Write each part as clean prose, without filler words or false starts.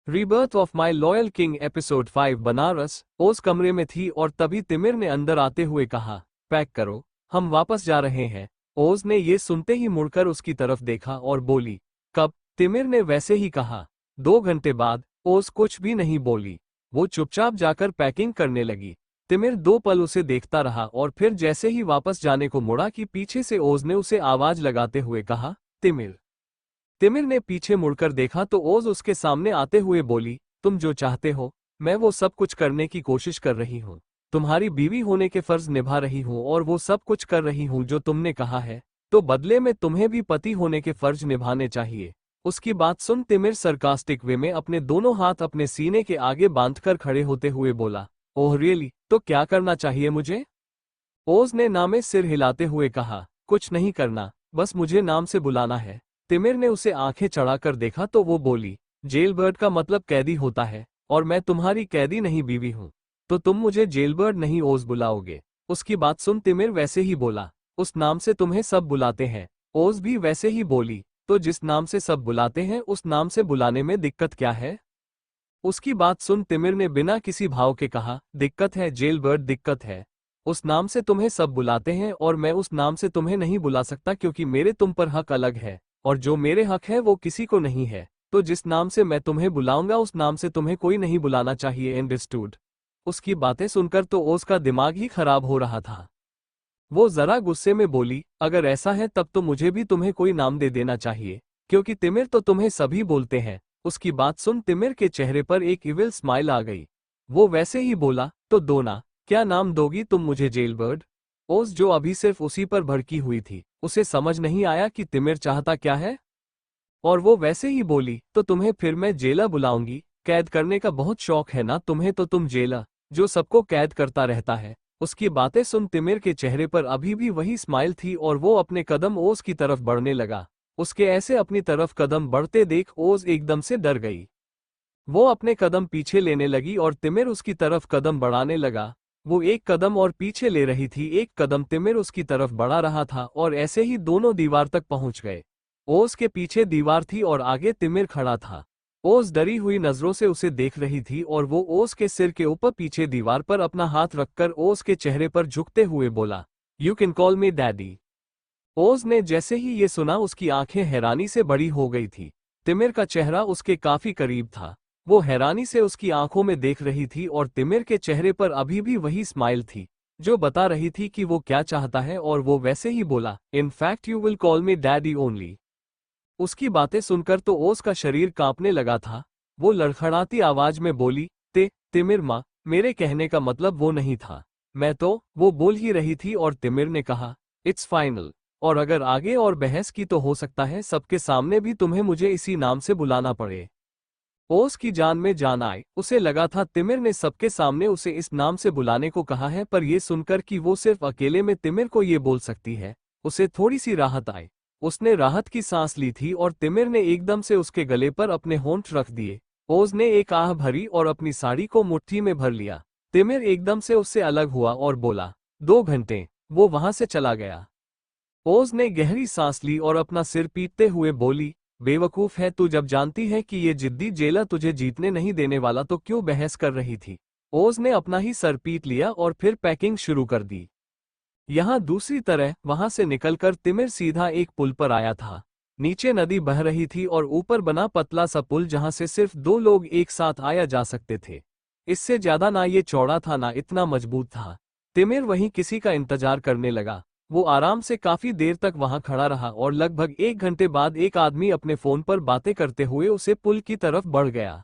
Rebirth of my loyal king episode 5 Banaras. ओज कमरे में थी और तभी तिमिर ने अंदर आते हुए कहा, पैक करो, हम वापस जा रहे हैं। ओज ने ये सुनते ही मुड़कर उसकी तरफ देखा और बोली, कब? तिमिर ने वैसे ही कहा, 2 घंटे बाद। ओज कुछ भी नहीं बोली। वो चुपचाप जाकर पैकिंग करने लगी। तिमिर 2 पल उसे देखता रहा और फिर जैसे ही वापस जाने को मुड़ा कि पीछे से ओज ने उसे आवाज लगाते हुए कहा, तिमिर। तिमिर ने पीछे मुड़कर देखा तो ओज उसके सामने आते हुए बोली, तुम जो चाहते हो, मैं वो सब कुछ करने की कोशिश कर रही हूँ। तुम्हारी बीवी होने के फर्ज निभा रही हूँ और वो सब कुछ कर रही हूँ जो तुमने कहा है, तो बदले में तुम्हें भी पति होने के फर्ज निभाने चाहिए। उसकी बात सुन तिमिर सरकास्टिक वे में अपने दोनों हाथ अपने सीने के आगे बांधकर खड़े होते हुए बोला, ओह रियली, तो क्या करना चाहिए मुझे? ओज ने नामे सिर हिलाते हुए कहा, कुछ नहीं करना, बस मुझे नाम से बुलाना है। तिमिर ने उसे आंखें चढ़ाकर देखा तो वो बोली, जेलबर्ड का मतलब कैदी होता है, और मैं तुम्हारी कैदी नहीं बीवी हूँ, तो तुम मुझे जेलबर्ड नहीं ओज बुलाओगे। उसकी बात सुन तिमिर वैसे ही बोला, उस नाम से तुम्हें सब बुलाते हैं। ओज भी वैसे ही बोली, तो जिस नाम से सब बुलाते हैं उस नाम से बुलाने में दिक्कत क्या है? उसकी बात सुन तिमिर ने बिना किसी भाव के कहा, दिक्कत है जेलबर्ड, दिक्कत है। उस नाम से तुम्हें सब बुलाते हैं और मैं उस नाम से तुम्हें नहीं बुला सकता क्योंकि मेरे तुम पर हक अलग है, और जो मेरे हक है वो किसी को नहीं है। तो जिस नाम से मैं तुम्हें बुलाऊंगा उस नाम से तुम्हें कोई नहीं बुलाना चाहिए, अंडरस्टूड? उसकी बातें सुनकर तो ओज का दिमाग ही खराब हो रहा था। वो जरा गुस्से में बोली, अगर ऐसा है तब तो मुझे भी तुम्हें कोई नाम दे देना चाहिए, क्योंकि तिमिर तो तुम्हें सभी बोलते हैं। उसकी बात सुन तिमिर के चेहरे पर एक इविल स्माइल आ गई। वो वैसे ही बोला, तो दो ना, क्या नाम दोगी तुम मुझे जेलबर्ड? ओज जो अभी सिर्फ उसी पर भड़की हुई थी, उसे समझ नहीं आया कि तिमिर चाहता क्या है, और वो वैसे ही बोली, तो तुम्हें फिर मैं जेला बुलाऊंगी। कैद करने का बहुत शौक है ना तुम्हें, तो तुम जेला, जो सबको कैद करता रहता है। उसकी बातें सुन तिमिर के चेहरे पर अभी भी वही स्माइल थी और वो अपने कदम ओज की तरफ बढ़ने लगा। उसके ऐसे अपनी तरफ कदम बढ़ते देख ओज एकदम से डर गई। वो अपने कदम पीछे लेने लगी और तिमिर उसकी तरफ कदम बढ़ाने लगा। वो एक कदम और पीछे ले रही थी, एक कदम तिमिर उसकी तरफ बढ़ा रहा था और ऐसे ही दोनों दीवार तक पहुंच गए। ओज के पीछे दीवार थी और आगे तिमिर खड़ा था। ओज डरी हुई नजरों से उसे देख रही थी और वो ओज के सिर के ऊपर पीछे दीवार पर अपना हाथ रखकर ओज के चेहरे पर झुकते हुए बोला, you can call me daddy. ओज ने जैसे ही ये सुना उसकी आंखें हैरानी से बड़ी हो गई थी। तिमिर का चेहरा उसके काफी करीब था। वो हैरानी से उसकी आंखों में देख रही थी और तिमिर के चेहरे पर अभी भी वही स्माइल थी, जो बता रही थी कि वो क्या चाहता है, और वो वैसे ही बोला, in fact you will call me daddy only. उसकी बातें सुनकर तो ओज का शरीर कांपने लगा था। वो लड़खड़ाती आवाज में बोली, तिमिर माँ, मेरे कहने का मतलब वो नहीं था। वो बोल ही रही थी और तिमिर ने कहा, इट्स फाइनल, और अगर आगे और बहस की तो हो सकता है सबके सामने भी तुम्हें मुझे इसी नाम से बुलाना पड़े। ओस की जान में जान आए। उसे लगा था तिमिर ने सबके सामने उसे इस नाम से बुलाने को कहा है, पर यह सुनकर कि वो सिर्फ अकेले में तिमिर को ये बोल सकती है, उसे थोड़ी सी राहत आई। उसने राहत की सांस ली थी और तिमिर ने एकदम से उसके गले पर अपने होंठ रख दिए। ओज ने एक आह भरी और अपनी साड़ी को मुट्ठी में भर लिया। तिमिर एकदम से उससे अलग हुआ और बोला, 2 घंटे। वो वहां से चला गया। ओज ने गहरी सांस ली और अपना सिर पीटते हुए बोली, बेवकूफ है तू, जब जानती है कि ये जिद्दी जेला तुझे जीतने नहीं देने वाला तो क्यों बहस कर रही थी। ओज ने अपना ही सर पीट लिया और फिर पैकिंग शुरू कर दी। यहाँ दूसरी तरह वहां से निकलकर तिमिर सीधा एक पुल पर आया था। नीचे नदी बह रही थी और ऊपर बना पतला सा पुल जहां से सिर्फ 2 लोग एक साथ आया जा सकते थे। इससे ज्यादा ना ये चौड़ा था ना इतना मजबूत था। तिमिर वहीं किसी का इंतजार करने लगा। वो आराम से काफी देर तक वहां खड़ा रहा और लगभग 1 घंटे बाद एक आदमी अपने फोन पर बातें करते हुए उसे पुल की तरफ बढ़ गया।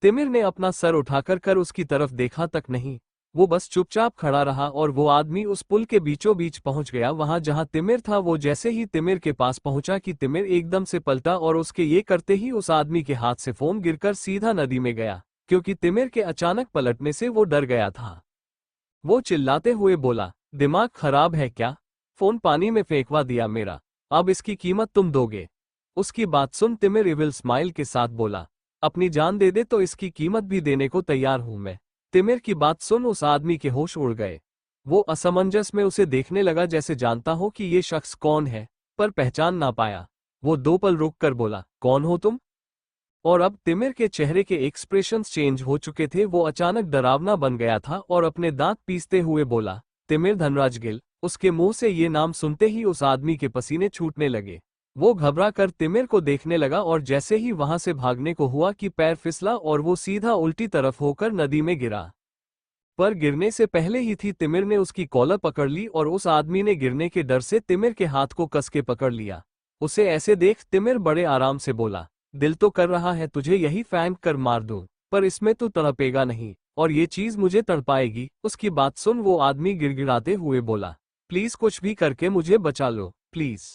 तिमिर ने अपना सर उठाकर कर उसकी तरफ देखा तक नहीं। वो बस चुपचाप खड़ा रहा और वो आदमी उस पुल के बीचों बीच पहुंच गया वहां जहां तिमिर था। वो जैसे ही तिमिर के पास पहुंचा कि तिमिर एकदम से पलटा और उसके ये करते ही उस आदमी के हाथ से फोन गिरकर सीधा नदी में गया, क्योंकि तिमिर के अचानक पलटने से वो डर गया था। वो चिल्लाते हुए बोला, दिमाग खराब है क्या? फोन पानी में फेंकवा दिया मेरा, अब इसकी कीमत तुम दोगे। उसकी बात सुन तिमिर इविल स्माइल के साथ बोला, अपनी जान दे दे तो इसकी कीमत भी देने को तैयार हूं मैं। तिमिर की बात सुन उस आदमी के होश उड़ गए। वो असमंजस में उसे देखने लगा जैसे जानता हो कि ये शख्स कौन है, पर पहचान ना पाया। वो 2 पल रुक कर बोला, कौन हो तुम? और अब तिमिर के चेहरे के एक्सप्रेशंस चेंज हो चुके थे। वो अचानक डरावना बन गया था और अपने दांत पीसते हुए बोला, तिमिर धनराज गिल। उसके मुंह से ये नाम सुनते ही उस आदमी के पसीने छूटने लगे। वो घबरा कर तिमिर को देखने लगा और जैसे ही वहां से भागने को हुआ कि पैर फिसला और वो सीधा उल्टी तरफ होकर नदी में गिरा। पर गिरने से पहले ही थी तिमिर ने उसकी कॉलर पकड़ ली और उस आदमी ने गिरने के डर से तिमिर के हाथ को कस के पकड़ लिया। उसे ऐसे देख तिमिर बड़े आराम से बोला, दिल तो कर रहा है तुझे यही फेंक कर मार दूं, पर इसमें तू तड़पेगा नहीं और ये चीज मुझे तड़पाएगी। उसकी बात सुन वो आदमी गिड़गिड़ाते हुए बोला, प्लीज कुछ भी करके मुझे बचा लो प्लीज।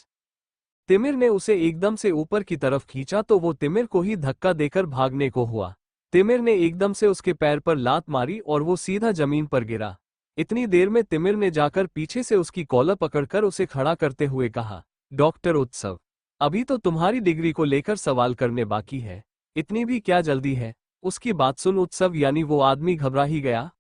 तिमिर ने उसे एकदम से ऊपर की तरफ खींचा तो वो तिमिर को ही धक्का देकर भागने को हुआ। तिमिर ने एकदम से उसके पैर पर लात मारी और वो सीधा जमीन पर गिरा। इतनी देर में तिमिर ने जाकर पीछे से उसकी कॉलर पकड़कर उसे खड़ा करते हुए कहा, डॉक्टर उत्सव, अभी तो तुम्हारी डिग्री को लेकर सवाल करने बाकी है, इतनी भी क्या जल्दी है। उसकी बात सुन उत्सव यानी वो आदमी घबरा ही गया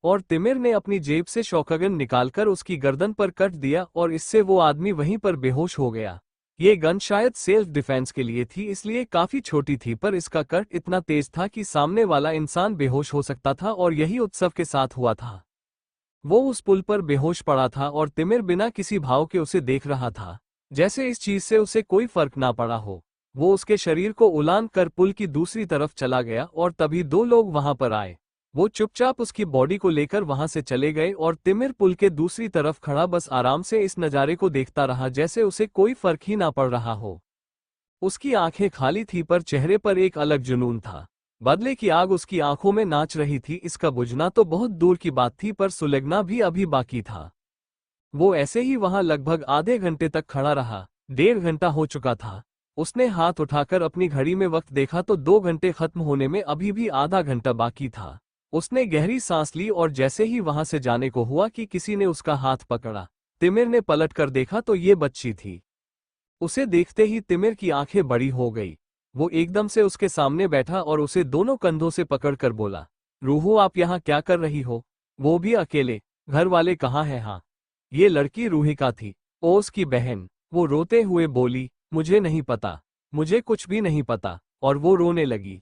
और तिमिर ने अपनी जेब से शॉटगन निकालकर उसकी गर्दन पर कट दिया और इससे वो आदमी वहीं पर बेहोश हो गया। ये गन शायद सेल्फ डिफेंस के लिए थी, इसलिए काफी छोटी थी, पर इसका कट इतना तेज था कि सामने वाला इंसान बेहोश हो सकता था और यही उत्सव के साथ हुआ था। वो उस पुल पर बेहोश पड़ा था और तिमिर बिना किसी भाव के उसे देख रहा था, जैसे इस चीज से उसे कोई फर्क ना पड़ा हो। वो उसके शरीर को उलान कर पुल की दूसरी तरफ चला गया और तभी दो लोग वहां पर आए। वो चुपचाप उसकी बॉडी को लेकर वहां से चले गए और तिमिर पुल के दूसरी तरफ खड़ा बस आराम से इस नज़ारे को देखता रहा, जैसे उसे कोई फर्क ही ना पड़ रहा हो। उसकी आंखें खाली थी पर चेहरे पर एक अलग जुनून था। बदले की आग उसकी आंखों में नाच रही थी। इसका बुझना तो बहुत दूर की बात थी, पर सुलगना भी अभी बाकी था। वो ऐसे ही वहां लगभग आधे घंटे तक खड़ा रहा। 1.5 घंटा हो चुका था। उसने हाथ उठाकर अपनी घड़ी में वक्त देखा तो 2 घंटे खत्म होने में अभी भी आधा घंटा बाकी था। उसने गहरी सांस ली और जैसे ही वहां से जाने को हुआ कि किसी ने उसका हाथ पकड़ा। तिमिर ने पलट कर देखा तो ये बच्ची थी। उसे देखते ही तिमिर की आंखें बड़ी हो गई। वो एकदम से उसके सामने बैठा और उसे दोनों कंधों से पकड़कर बोला, रूहो आप यहाँ क्या कर रही हो? वो भी अकेले? घर वाले कहाँ हैं? हाँ, ये लड़की रूहिका थी, ओस की बहन। वो रोते हुए बोली, मुझे नहीं पता, मुझे कुछ भी नहीं पता। और वो रोने लगी।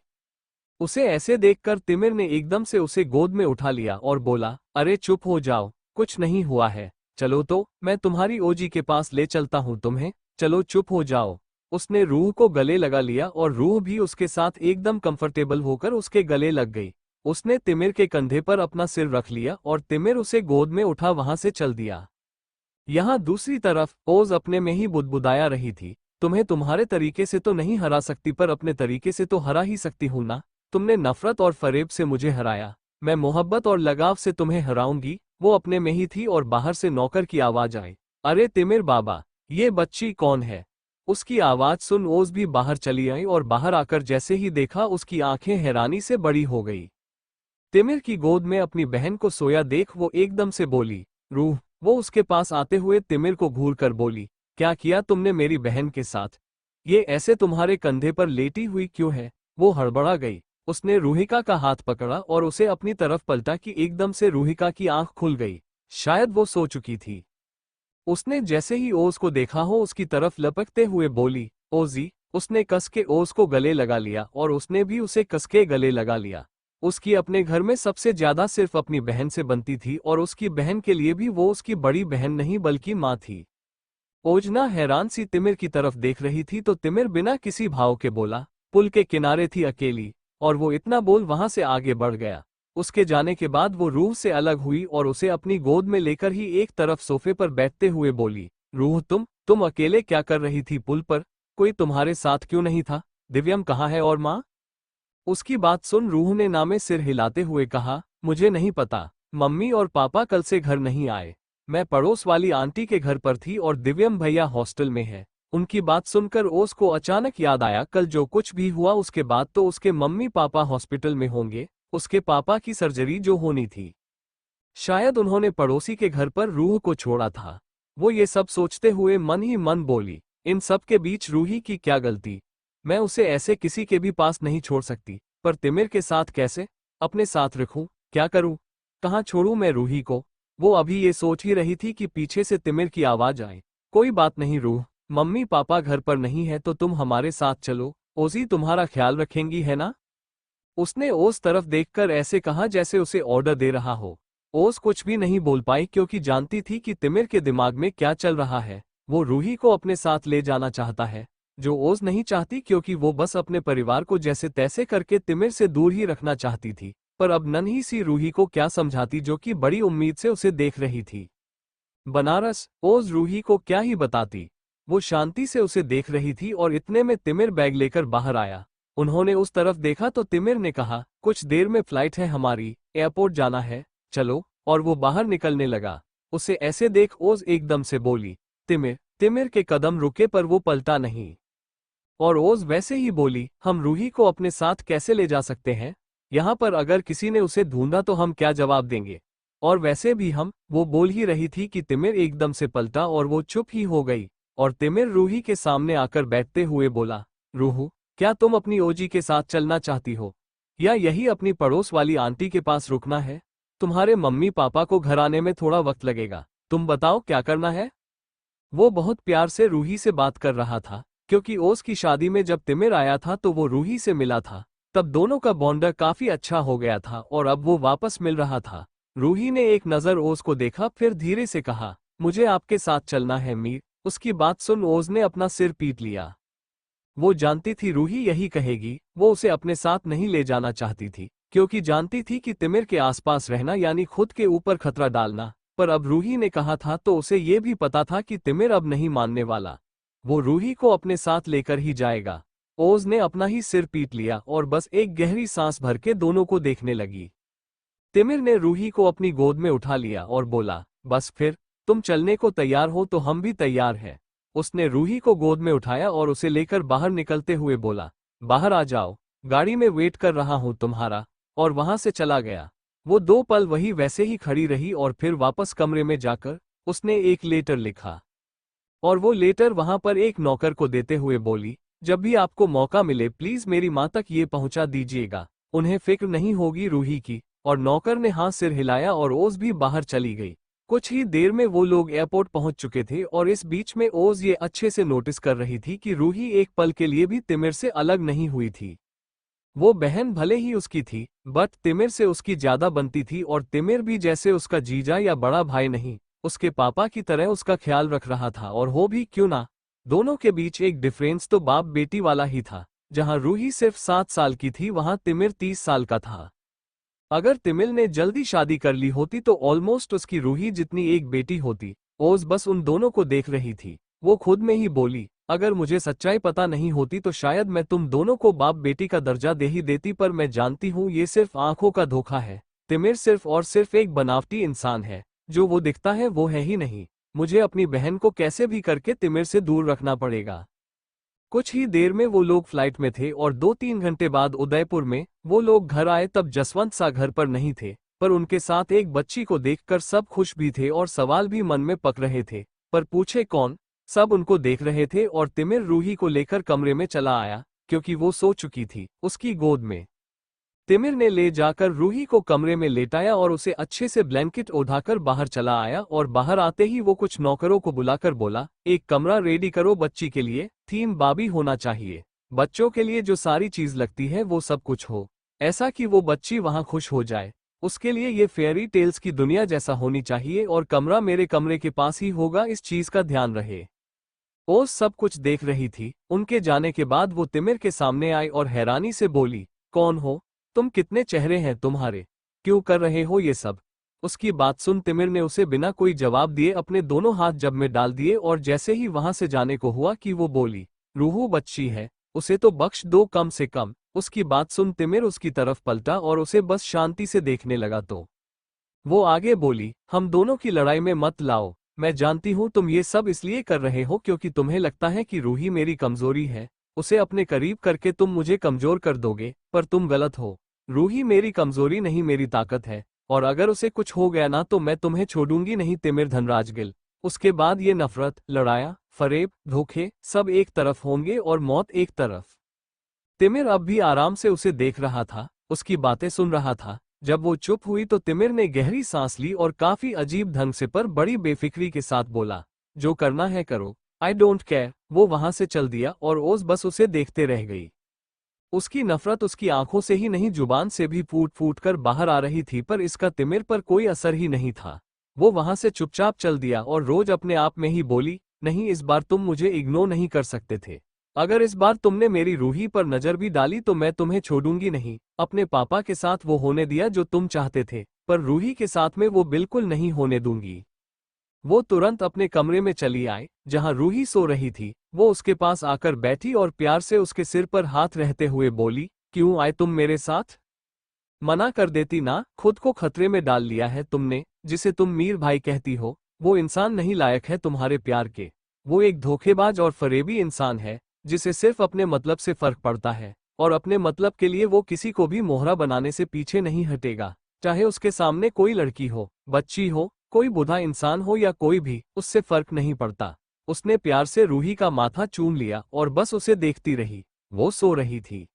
उसे ऐसे देखकर तिमिर ने एकदम से उसे गोद में उठा लिया और बोला, अरे चुप हो जाओ, कुछ नहीं हुआ है। चलो तो मैं तुम्हारी ओजी के पास ले चलता हूँ तुम्हें, चलो चुप हो जाओ। उसने रूह को गले लगा लिया और रूह भी उसके साथ एकदम कंफर्टेबल होकर उसके गले लग गई। उसने तिमिर के कंधे पर अपना सिर रख लिया और तिमिर उसे गोद में उठा वहां से चल दिया। यहाँ दूसरी तरफ ओज अपने में ही बुदबुदाया रही थी, तुम्हें तुम्हारे तरीके से तो नहीं हरा सकती, पर अपने तरीके से तो हरा ही सकती हूं ना। तुमने नफरत और फरेब से मुझे हराया, मैं मोहब्बत और लगाव से तुम्हें हराऊंगी। वो अपने में ही थी और बाहर से नौकर की आवाज आई, अरे तिमिर बाबा, ये बच्ची कौन है? उसकी आवाज सुन ओज भी बाहर चली आई और बाहर आकर जैसे ही देखा उसकी आंखें हैरानी से बड़ी हो गई। तिमिर की गोद में अपनी बहन को सोया देख वो एकदम से बोली, रूह। वो उसके पास आते हुए तिमिर को घूर कर बोली, क्या किया तुमने मेरी बहन के साथ? ये ऐसे तुम्हारे कंधे पर लेटी हुई क्यों है? वो हड़बड़ा गई। उसने रूहिका का हाथ पकड़ा और उसे अपनी तरफ पलटा कि एकदम से रूहिका की आंख खुल गई। शायद वो सो चुकी थी। उसने जैसे ही ओज को देखा हो उसकी तरफ लपकते हुए बोली, ओजी। उसने कस के ओज को गले लगा लिया और उसने भी उसे कस के गले लगा लिया। उसकी अपने घर में सबसे ज्यादा सिर्फ अपनी बहन से बनती थी और उसकी बहन के लिए भी वो उसकी बड़ी बहन नहीं बल्कि माँ थी। ओजना हैरान सी तिमिर की तरफ देख रही थी तो तिमिर बिना किसी भाव के बोला, पुल के किनारे थी अकेली, और वो इतना बोल वहां से आगे बढ़ गया। उसके जाने के बाद वो रूह से अलग हुई और उसे अपनी गोद में लेकर ही एक तरफ सोफे पर बैठते हुए बोली, रूह तुम अकेले क्या कर रही थी पुल पर? कोई तुम्हारे साथ क्यों नहीं था? दिव्यम कहाँ है और माँ? उसकी बात सुन रूह ने नामे सिर हिलाते हुए कहा, मुझे नहीं पता, मम्मी और पापा कल से घर नहीं आए। मैं पड़ोस वाली आंटी के घर पर थी और दिव्यम भैया हॉस्टल में है। उनकी बात सुनकर ओस को अचानक याद आया, कल जो कुछ भी हुआ उसके बाद तो उसके मम्मी पापा हॉस्पिटल में होंगे, उसके पापा की सर्जरी जो होनी थी। शायद उन्होंने पड़ोसी के घर पर रूह को छोड़ा था। वो ये सब सोचते हुए मन ही मन बोली, इन सब के बीच रूही की क्या गलती? मैं उसे ऐसे किसी के भी पास नहीं छोड़ सकती, पर तिमिर के साथ कैसे? अपने साथ रखूं? क्या करूं? कहाँ छोड़ूं मैं रूही को? वो अभी ये सोच ही रही थी कि पीछे से तिमिर की आवाज आए, कोई बात नहीं रूह, मम्मी पापा घर पर नहीं है तो तुम हमारे साथ चलो। ओजी तुम्हारा ख्याल रखेंगी है ना? उसने ओज तरफ देखकर ऐसे कहा जैसे उसे ऑर्डर दे रहा हो। ओज कुछ भी नहीं बोल पाई क्योंकि जानती थी कि तिमिर के दिमाग में क्या चल रहा है। वो रूही को अपने साथ ले जाना चाहता है, जो ओज नहीं चाहती क्योंकि वो बस अपने परिवार को जैसे तैसे करके तिमिर से दूर ही रखना चाहती थी। पर अब नन्ही सी रूही को क्या समझाती जो कि बड़ी उम्मीद से उसे देख रही थी। बनारस, ओज रूही को क्या ही बताती। वो शांति से उसे देख रही थी और इतने में तिमिर बैग लेकर बाहर आया। उन्होंने उस तरफ देखा तो तिमिर ने कहा, कुछ देर में फ्लाइट है हमारी, एयरपोर्ट जाना है, चलो। और वो बाहर निकलने लगा। उसे ऐसे देख ओज एकदम से बोली, तिमिर। तिमिर के कदम रुके पर वो पलटा नहीं। और ओज वैसे ही बोली, हम रूही को अपने साथ कैसे ले जा सकते हैं? यहाँ पर अगर किसी ने उसे ढूंढा तो हम क्या जवाब देंगे? और वैसे भी वो बोल ही रही थी कि तिमिर एकदम से पलटा और वो चुप ही हो गई। और तिमिर रूही के सामने आकर बैठते हुए बोला, रूहू, क्या तुम अपनी ओजी के साथ चलना चाहती हो, या यही अपनी पड़ोस वाली आंटी के पास रुकना है? तुम्हारे मम्मी पापा को घर आने में थोड़ा वक्त लगेगा, तुम बताओ क्या करना है? वो बहुत प्यार से रूही से बात कर रहा था, क्योंकि ओज की शादी में जब तिमिर आया था तो वो रूही से मिला था। तब दोनों का बॉन्डर काफी अच्छा हो गया था और अब वो वापस मिल रहा था। रूही ने एक नजर ओज को देखा, फिर धीरे से कहा, मुझे आपके साथ चलना है मीर। उसकी बात सुन ओज ने अपना सिर पीट लिया। वो जानती थी रूही यही कहेगी। वो उसे अपने साथ नहीं ले जाना चाहती थी, क्योंकि जानती थी कि तिमिर के आसपास रहना यानी खुद के ऊपर खतरा डालना। पर अब रूही ने कहा था तो उसे ये भी पता था कि तिमिर अब नहीं मानने वाला। वो रूही को अपने साथ लेकर ही जाएगा। ओज ने अपना ही सिर पीट लिया और बस एक गहरी सांस भर के दोनों को देखने लगी। तिमिर ने रूही को अपनी गोद में उठा लिया और बोला, बस फिर, तुम चलने को तैयार हो तो हम भी तैयार हैं। उसने रूही को गोद में उठाया और उसे लेकर बाहर निकलते हुए बोला, बाहर आ जाओ, गाड़ी में वेट कर रहा हूं तुम्हारा। और वहां से चला गया। वो 2 पल वही वैसे ही खड़ी रही और फिर वापस कमरे में जाकर उसने एक लेटर लिखा। और वो लेटर वहां पर एक नौकर को देते हुए बोली, जब भी आपको मौका मिले प्लीज मेरी माँ तक ये पहुंचा दीजिएगा, उन्हें फिक्र नहीं होगी रूही की। और नौकर ने हाँ सिर हिलाया और ओज भी बाहर चली गई। कुछ ही देर में वो लोग एयरपोर्ट पहुंच चुके थे और इस बीच में ओज ये अच्छे से नोटिस कर रही थी कि रूही एक पल के लिए भी तिमिर से अलग नहीं हुई थी। वो बहन भले ही उसकी थी, बट तिमिर से उसकी ज्यादा बनती थी और तिमिर भी जैसे उसका जीजा या बड़ा भाई नहीं, उसके पापा की तरह उसका ख्याल रख रहा था। और हो भी क्यों ना, दोनों के बीच एक डिफरेंस तो बाप बेटी वाला ही था। जहां रूही सिर्फ 7 साल की थी वहां तिमिर 30 साल का था। अगर तिमिर ने जल्दी शादी कर ली होती तो ऑलमोस्ट उसकी रूही जितनी एक बेटी होती। ओज बस उन दोनों को देख रही थी। वो खुद में ही बोली, अगर मुझे सच्चाई पता नहीं होती तो शायद मैं तुम दोनों को बाप बेटी का दर्जा दे ही देती, पर मैं जानती हूँ ये सिर्फ आंखों का धोखा है। तिमिर सिर्फ और सिर्फ एक बनावटी इंसान है, जो वो दिखता है वो है ही नहीं। मुझे अपनी बहन को कैसे भी करके तिमिर से दूर रखना पड़ेगा। कुछ ही देर में वो लोग फ्लाइट में थे और 2-3 घंटे बाद उदयपुर में वो लोग घर आए। तब जसवंत सा घर पर नहीं थे, पर उनके साथ एक बच्ची को देखकर सब खुश भी थे और सवाल भी मन में पक रहे थे, पर पूछे कौन। सब उनको देख रहे थे और तिमिर रूही को लेकर कमरे में चला आया, क्योंकि वो सो चुकी थी उसकी गोद में। तिमिर ने ले जाकर रूही को कमरे में लेटाया और उसे अच्छे से ब्लैंकेट ओढ़ाकर बाहर चला आया। और बाहर आते ही वो कुछ नौकरों को बुलाकर बोला, एक कमरा रेडी करो बच्ची के लिए, थीम बाबी होना चाहिए। बच्चों के लिए जो सारी चीज लगती है वो सब कुछ हो, ऐसा कि वो बच्ची वहां खुश हो जाए। उसके लिए ये फेयरी टेल्स की दुनिया जैसा होनी चाहिए और कमरा मेरे कमरे के पास ही होगा, इस चीज का ध्यान रहे। ओज सब कुछ देख रही थी। उनके जाने के बाद वो तिमिर के सामने आई और हैरानी से बोली, कौन हो तुम? कितने चेहरे हैं तुम्हारे? क्यों कर रहे हो ये सब? उसकी बात सुन तिमिर ने उसे बिना कोई जवाब दिए अपने दोनों हाथ जब में डाल दिए और जैसे ही वहां से जाने को हुआ कि वो बोली, रूहू बच्ची है, उसे तो बख्श दो कम से कम। उसकी बात सुन तिमिर उसकी तरफ पलटा और उसे बस शांति से देखने लगा तो वो आगे बोली, हम दोनों की लड़ाई में मत लाओ। मैं जानती हूँ तुम ये सब इसलिए कर रहे हो क्योंकि तुम्हें लगता है कि रूही मेरी कमजोरी है, उसे अपने करीब करके तुम मुझे कमजोर कर दोगे, पर तुम गलत हो। रूही मेरी कमजोरी नहीं, मेरी ताकत है, और अगर उसे कुछ हो गया ना तो मैं तुम्हें छोड़ूंगी नहीं। तिमिर धनराज गिल। उसके बाद ये नफरत, लड़ाया, फरेब, धोखे सब एक तरफ होंगे और मौत एक तरफ। तिमिर अब भी आराम से उसे देख रहा था, उसकी बातें सुन रहा था। जब वो चुप हुई तो तिमिर ने गहरी सांस ली और काफी अजीब ढंग से पर बड़ी बेफिक्री के साथ बोला, जो करना है करो, आई डोंट केयर। वो वहां से चल दिया और ओज बस उसे देखते रह गई। उसकी नफरत उसकी आंखों से ही नहीं जुबान से भी फूट फूट कर बाहर आ रही थी, पर इसका तिमिर पर कोई असर ही नहीं था। वो वहां से चुपचाप चल दिया और रोज अपने आप में ही बोली, नहीं, इस बार तुम मुझे इग्नोर नहीं कर सकते थे। अगर इस बार तुमने मेरी रूही पर नजर भी डाली तो मैं तुम्हें छोड़ूंगी नहीं। अपने पापा के साथ वो होने दिया जो तुम चाहते थे, पर रूही के साथ में वो बिल्कुल नहीं होने दूंगी। वो तुरंत अपने कमरे में चली आई जहां रूही सो रही थी। वो उसके पास आकर बैठी और प्यार से उसके सिर पर हाथ रहते हुए बोली, क्यों आए तुम मेरे साथ? मना कर देती ना, खुद को खतरे में डाल लिया है तुमने। जिसे तुम मीर भाई कहती हो, वो इंसान नहीं लायक है तुम्हारे प्यार के। वो एक धोखेबाज और फरेबी इंसान है, जिसे सिर्फ अपने मतलब से फर्क पड़ता है, और अपने मतलब के लिए वो किसी को भी मोहरा बनाने से पीछे नहीं हटेगा। चाहे उसके सामने कोई लड़की हो, बच्ची हो, कोई बूढ़ा इंसान हो या कोई भी, उससे फर्क नहीं पड़ता। उसने प्यार से रूही का माथा चूम लिया और बस उसे देखती रही। वो सो रही थी।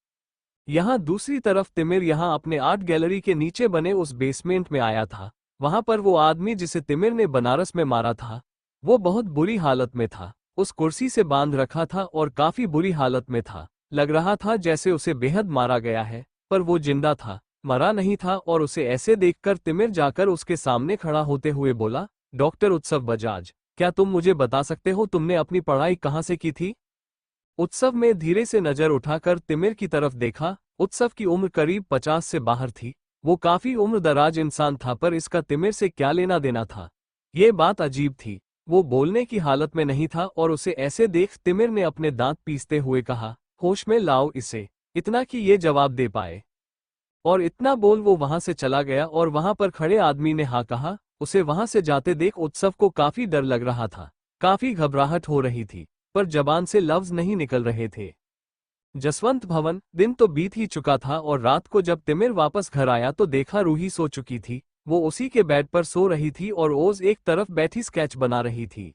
यहाँ दूसरी तरफ तिमिर यहाँ अपने आर्ट गैलरी के नीचे बने उस बेसमेंट में आया था। वहां पर वो आदमी जिसे तिमिर ने बनारस में मारा था, वो बहुत बुरी हालत में था। उस कुर्सी से बांध रखा था और काफी बुरी हालत में था। लग रहा था जैसे उसे बेहद मारा गया है, पर वो जिंदा था, मरा नहीं था। और उसे ऐसे देखकर तिमिर जाकर उसके सामने खड़ा होते हुए बोला, डॉक्टर उत्सव बजाज, क्या तुम मुझे बता सकते हो तुमने अपनी पढ़ाई कहाँ से की थी? उत्सव में धीरे से नजर उठाकर तिमिर की तरफ देखा। उत्सव की उम्र करीब 50 से बाहर थी। वो काफी उम्रदराज इंसान था, पर इसका तिमिर से क्या लेना देना था? ये बात अजीब थी। वो बोलने की हालत में नहीं था और उसे ऐसे देख तिमिर ने अपने दांत पीसते हुए कहा, होश में लाओ इसे, इतना कि ये जवाब दे पाए। और इतना बोल वो वहां से चला गया और वहां पर खड़े आदमी ने हाँ कहा। उसे वहां से जाते देख उत्सव को काफी डर लग रहा था, काफी घबराहट हो रही थी, पर जबान से लफ्ज नहीं निकल रहे थे। जसवंत भवन। दिन तो बीत ही चुका था और रात को जब तिमिर वापस घर आया तो देखा रूही सो चुकी थी। वो उसी के बेड पर सो रही थी और ओज एक तरफ बैठी स्केच बना रही थी।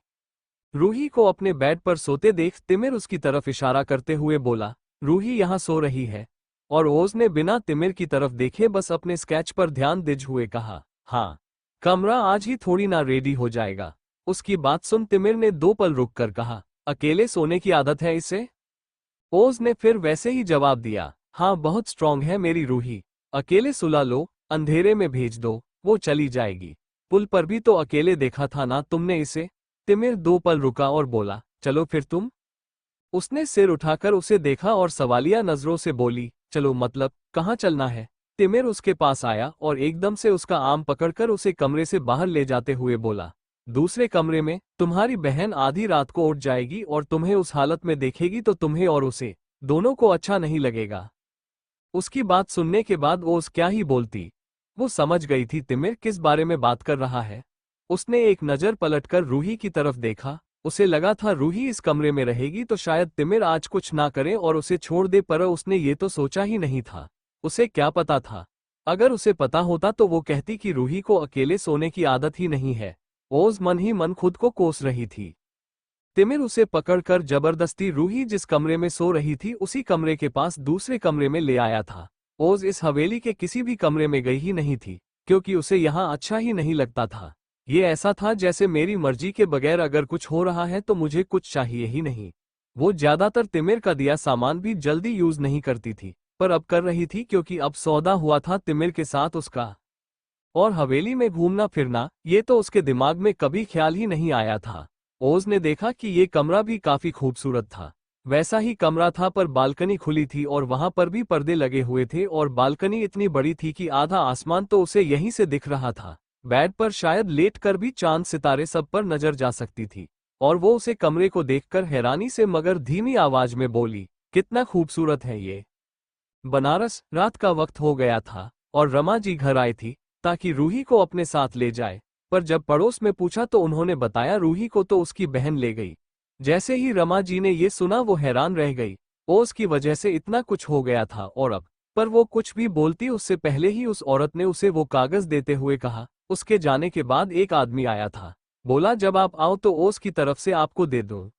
रूही को अपने बेड पर सोते देख तिमिर उसकी तरफ इशारा करते हुए बोला, रूही यहाँ सो रही है। और ओज ने बिना तिमिर की तरफ देखे बस अपने स्केच पर ध्यान दिज हुए कहा, हाँ, कमरा आज ही थोड़ी ना रेडी हो जाएगा। उसकी बात सुन तिमिर ने 2 पल रुक कर कहा, अकेले सोने की आदत है इसे? ओज ने फिर वैसे ही जवाब दिया, हाँ, बहुत स्ट्रांग है मेरी रूही। अकेले सुला लो, अंधेरे में भेज दो, वो चली जाएगी। पुल पर भी तो अकेले देखा था ना तुमने इसे? तिमिर 2 पल रुका और बोला, चलो फिर तुम? उसने सिर उठाकर उसे देखा और सवालिया नजरों से बोली, चलो मतलब कहाँ चलना है? तिमिर उसके पास आया और एकदम से उसका आम पकड़कर उसे कमरे से बाहर ले जाते हुए बोला, दूसरे कमरे में। तुम्हारी बहन आधी रात को उठ जाएगी और तुम्हें उस हालत में देखेगी तो तुम्हें और उसे दोनों को अच्छा नहीं लगेगा। उसकी बात सुनने के बाद ओस क्या ही बोलती। वो समझ गई थी तिमिर किस बारे में बात कर रहा है। उसने एक नज़र पलटकर रूही की तरफ देखा। उसे लगा था रूही इस कमरे में रहेगी तो शायद तिमिर आज कुछ ना करे और उसे छोड़ दे, पर उसने ये तो सोचा ही नहीं था। उसे क्या पता था? अगर उसे पता होता तो वो कहती कि रूही को अकेले सोने की आदत ही नहीं है। ओज मन ही मन खुद को कोस रही थी। तिमिर उसे पकड़कर जबरदस्ती रूही जिस कमरे में सो रही थी उसी कमरे के पास दूसरे कमरे में ले आया था। ओज इस हवेली के किसी भी कमरे में गई ही नहीं थी, क्योंकि उसे यहाँ अच्छा ही नहीं लगता था। ये ऐसा था जैसे मेरी मर्जी के बगैर अगर कुछ हो रहा है तो मुझे कुछ चाहिए ही नहीं। वो ज्यादातर तिमिर का दिया सामान भी जल्दी यूज नहीं करती थी, पर अब कर रही थी क्योंकि अब सौदा हुआ था तिमिर के साथ उसका। और हवेली में घूमना फिरना, ये तो उसके दिमाग में कभी ख्याल ही नहीं आया था। ओज ने देखा कि ये कमरा भी काफी खूबसूरत था। वैसा ही कमरा था, पर बालकनी खुली थी और वहां पर भी पर्दे लगे हुए थे और बालकनी इतनी बड़ी थी कि आधा आसमान तो उसे यहीं से दिख रहा था। बेड पर शायद लेटकर भी चांद सितारे सब पर नजर जा सकती थी। और वो उसे कमरे को देखकर हैरानी से मगर धीमी आवाज में बोली, कितना खूबसूरत है ये। बनारस। रात का वक्त हो गया था और रमा जी घर आई थी ताकि रूही को अपने साथ ले जाए, पर जब पड़ोस में पूछा तो उन्होंने बताया रूही को तो उसकी बहन ले गई। जैसे ही रमा जी ने ये सुना वो हैरान रह गई। ओस की वजह से इतना कुछ हो गया था और अब, पर वो कुछ भी बोलती उससे पहले ही उस औरत ने उसे वो कागज देते हुए कहा। उसके जाने के बाद एक आदमी आया था, बोला जब आप आओ तो ओस की तरफ से आपको दे दो।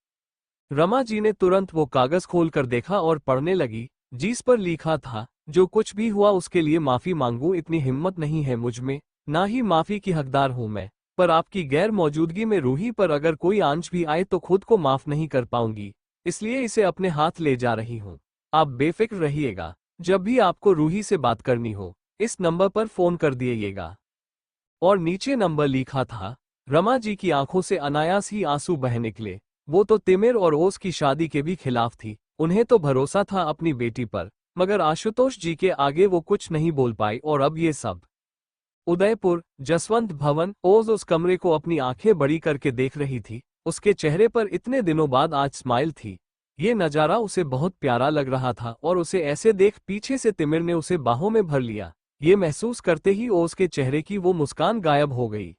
रमा जी ने तुरंत वो कागज खोलकर देखा और पढ़ने लगी, जिस पर लिखा था, जो कुछ भी हुआ उसके लिए माफी मांगू, इतनी हिम्मत नहीं है मुझ में, ना ही माफी की हकदार हूं मैं, पर आपकी गैर मौजूदगी में रूही पर अगर कोई आंच भी आए तो खुद को माफ नहीं कर पाऊंगी, इसलिए इसे अपने हाथ ले जा रही हूं। आप बेफिक्र रहिएगा। जब भी आपको रूही से बात करनी हो, इस नंबर पर फोन कर दिएगा। और नीचे नंबर लिखा था। रमा जी की आंखों से अनायास ही आंसू बह निकले। वो तो तिमिर और ओस की शादी के भी खिलाफ थी। उन्हें तो भरोसा था अपनी बेटी पर, मगर आशुतोष जी के आगे वो कुछ नहीं बोल पाई। और अब ये सब। उदयपुर जसवंत भवन। ओज उस कमरे को अपनी आंखें बड़ी करके देख रही थी। उसके चेहरे पर इतने दिनों बाद आज स्माइल थी। ये नजारा उसे बहुत प्यारा लग रहा था और उसे ऐसे देख पीछे से तिमिर ने उसे बाहों में भर लिया। ये महसूस करते ही ओज के चेहरे की वो मुस्कान गायब हो गई।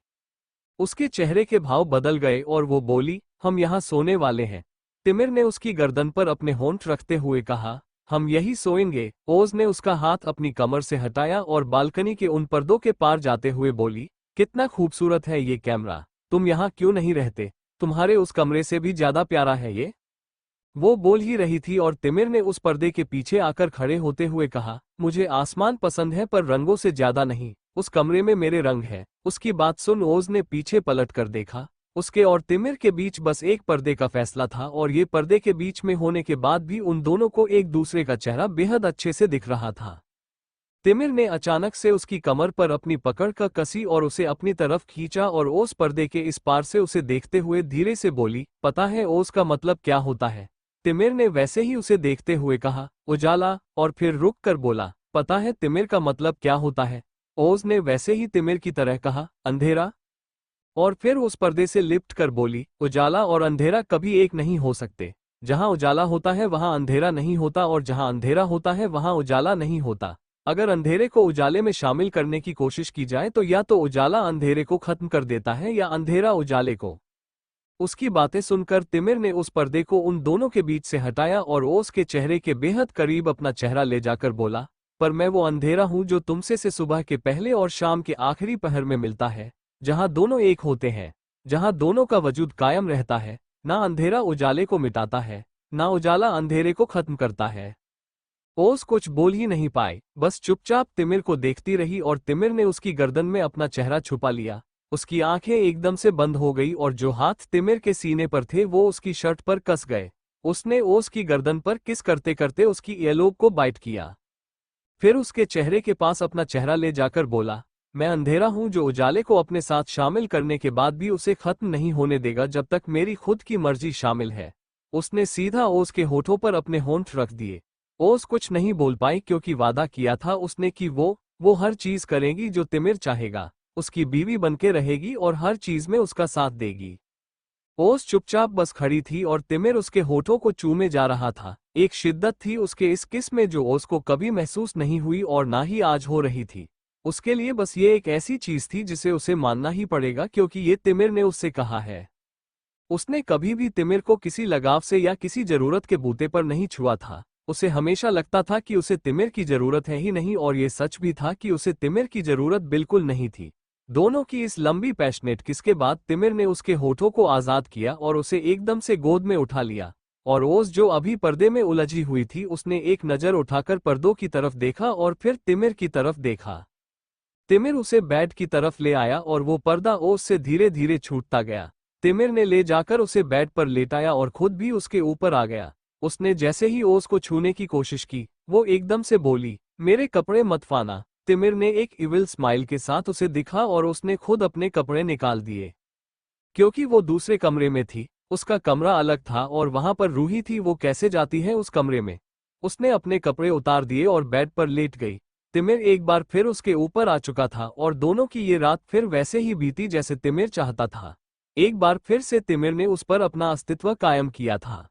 उसके चेहरे के भाव बदल गए और वो बोली, हम यहाँ सोने वाले हैं। तिमिर ने उसकी गर्दन पर अपने होंठ रखते हुए कहा, हम यही सोएंगे। ओज ने उसका हाथ अपनी कमर से हटाया और बालकनी के उन पर्दों के पार जाते हुए बोली, कितना खूबसूरत है ये कैमरा। तुम यहाँ क्यों नहीं रहते? तुम्हारे उस कमरे से भी ज्यादा प्यारा है ये। वो बोल ही रही थी और तिमिर ने उस पर्दे के पीछे आकर खड़े होते हुए कहा, मुझे आसमान पसंद है पर रंगों से ज्यादा नहीं। उस कमरे में मेरे रंग है। उसकी बात सुन ओज ने पीछे पलट कर देखा। उसके और तिमिर के बीच बस एक पर्दे का फैसला था और ये पर्दे के बीच में होने के बाद भी उन दोनों को एक दूसरे का चेहरा बेहद अच्छे से दिख रहा था। तिमिर ने अचानक से उसकी कमर पर अपनी पकड़ का कसी और उसे अपनी तरफ खींचा और ओस पर्दे के इस पार से उसे देखते हुए धीरे से बोली, पता है ओस का मतलब क्या होता है? तिमिर ने वैसे ही उसे देखते हुए कहा, उजाला, और फिर रुक कर बोला, पता है तिमिर का मतलब क्या होता है? ओज ने वैसे ही तिमिर की तरह कहा, अंधेरा। और फिर उस पर्दे से लिपट कर बोली, उजाला और अंधेरा कभी एक नहीं हो सकते। जहां उजाला होता है वहां अंधेरा नहीं होता और जहां अंधेरा होता है वहां उजाला नहीं होता। अगर अंधेरे को उजाले में शामिल करने की कोशिश की जाए तो या तो उजाला अंधेरे को खत्म कर देता है या अंधेरा उजाले को। उसकी बातें सुनकर तिमिर ने उस पर्दे को उन दोनों के बीच से हटाया और ओस के चेहरे के बेहद करीब अपना चेहरा ले जाकर बोला, पर मैं वो अंधेरा हूं जो तुमसे से सुबह के पहले और शाम के आखिरी पहर में मिलता है, जहां दोनों एक होते हैं, जहां दोनों का वजूद कायम रहता है। ना अंधेरा उजाले को मिटाता है, ना उजाला अंधेरे को खत्म करता है। ओस कुछ बोल ही नहीं पाई, बस चुपचाप तिमिर को देखती रही और तिमिर ने उसकी गर्दन में अपना चेहरा छुपा लिया। उसकी आंखें एकदम से बंद हो गई और जो हाथ तिमिर के सीने पर थे वो उसकी शर्ट पर कस गए। उसने ओस की गर्दन पर किस करते करते उसकी ईयरलोब को बाइट किया। फिर उसके चेहरे के पास अपना चेहरा ले जाकर बोला, मैं अंधेरा हूं जो उजाले को अपने साथ शामिल करने के बाद भी उसे खत्म नहीं होने देगा जब तक मेरी खुद की मर्जी शामिल है। उसने सीधा ओस के होठों पर अपने होंठ रख दिए। ओस कुछ नहीं बोल पाई क्योंकि वादा किया था उसने कि वो हर चीज करेगी जो तिमिर चाहेगा, उसकी बीवी बनके रहेगी और हर चीज में उसका साथ देगी। ओस चुपचाप बस खड़ी थी और तिमिर उसके होठों को चूमे जा रहा था। एक शिद्दत थी उसके इस किस में जो ओस को कभी महसूस नहीं हुई और ना ही आज हो रही थी। उसके लिए बस ये एक ऐसी चीज थी जिसे उसे मानना ही पड़ेगा क्योंकि ये तिमिर ने उससे कहा है। उसने कभी भी तिमिर को किसी लगाव से या किसी जरूरत के बूते पर नहीं छुआ था। उसे हमेशा लगता था कि उसे तिमिर की जरूरत है ही नहीं और ये सच भी था कि उसे तिमिर की जरूरत बिल्कुल नहीं थी। दोनों की इस लंबी पैशनेट किस के बाद तिमिर ने उसके होठों को आजाद किया और उसे एकदम से गोद में उठा लिया। और ओस जो अभी पर्दे में उलझी हुई थी उसने एक नजर उठाकर पर्दों की तरफ देखा और फिर तिमिर की तरफ देखा। तिमिर उसे बेड की तरफ ले आया और वो पर्दा ओस से धीरे धीरे छूटता गया। तिमिर ने ले जाकर उसे बेड पर लेटाया और खुद भी उसके ऊपर आ गया। उसने जैसे ही ओस को छूने की कोशिश की, वो एकदम से बोली, मेरे कपड़े मत फाना। तिमिर ने एक इविल स्माइल के साथ उसे दिखा और उसने खुद अपने कपड़े निकाल दिए। क्योंकि वो दूसरे कमरे में थी, उसका कमरा अलग था और वहां पर रूही थी, वो कैसे जाती है उस कमरे में। उसने अपने कपड़े उतार दिए और बेड पर लेट गई। तिमिर एक बार फिर उसके ऊपर आ चुका था और दोनों की ये रात फिर वैसे ही बीती जैसे तिमिर चाहता था। एक बार फिर से तिमिर ने उस पर अपना अस्तित्व कायम किया था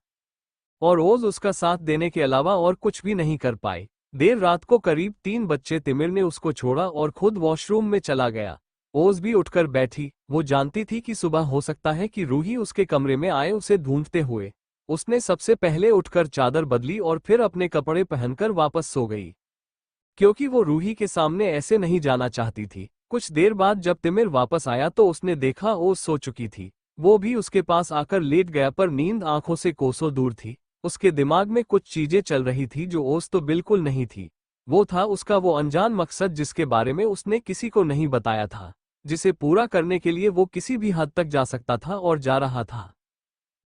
और ओज उसका साथ देने के अलावा और कुछ भी नहीं कर पाए। देर रात को करीब 3 बजे तिमिर ने उसको छोड़ा और खुद वॉशरूम में चला गया। ओज भी उठकर बैठी। वो जानती थी कि सुबह हो सकता है कि रूही उसके कमरे में आए उसे ढूंढते हुए। उसने सबसे पहले उठकर चादर बदली और फिर अपने कपड़े पहनकर वापस सो गई, क्योंकि वो रूही के सामने ऐसे नहीं जाना चाहती थी। कुछ देर बाद जब तिमिर वापस आया तो उसने देखा ओज सो चुकी थी। वो भी उसके पास आकर लेट गया पर नींद आंखों से कोसों दूर थी। उसके दिमाग में कुछ चीजें चल रही थी जो ओस तो बिल्कुल नहीं थी। वो था उसका वो अनजान मकसद जिसके बारे में उसने किसी को नहीं बताया था, जिसे पूरा करने के लिए वो किसी भी हद तक जा सकता था और जा रहा था।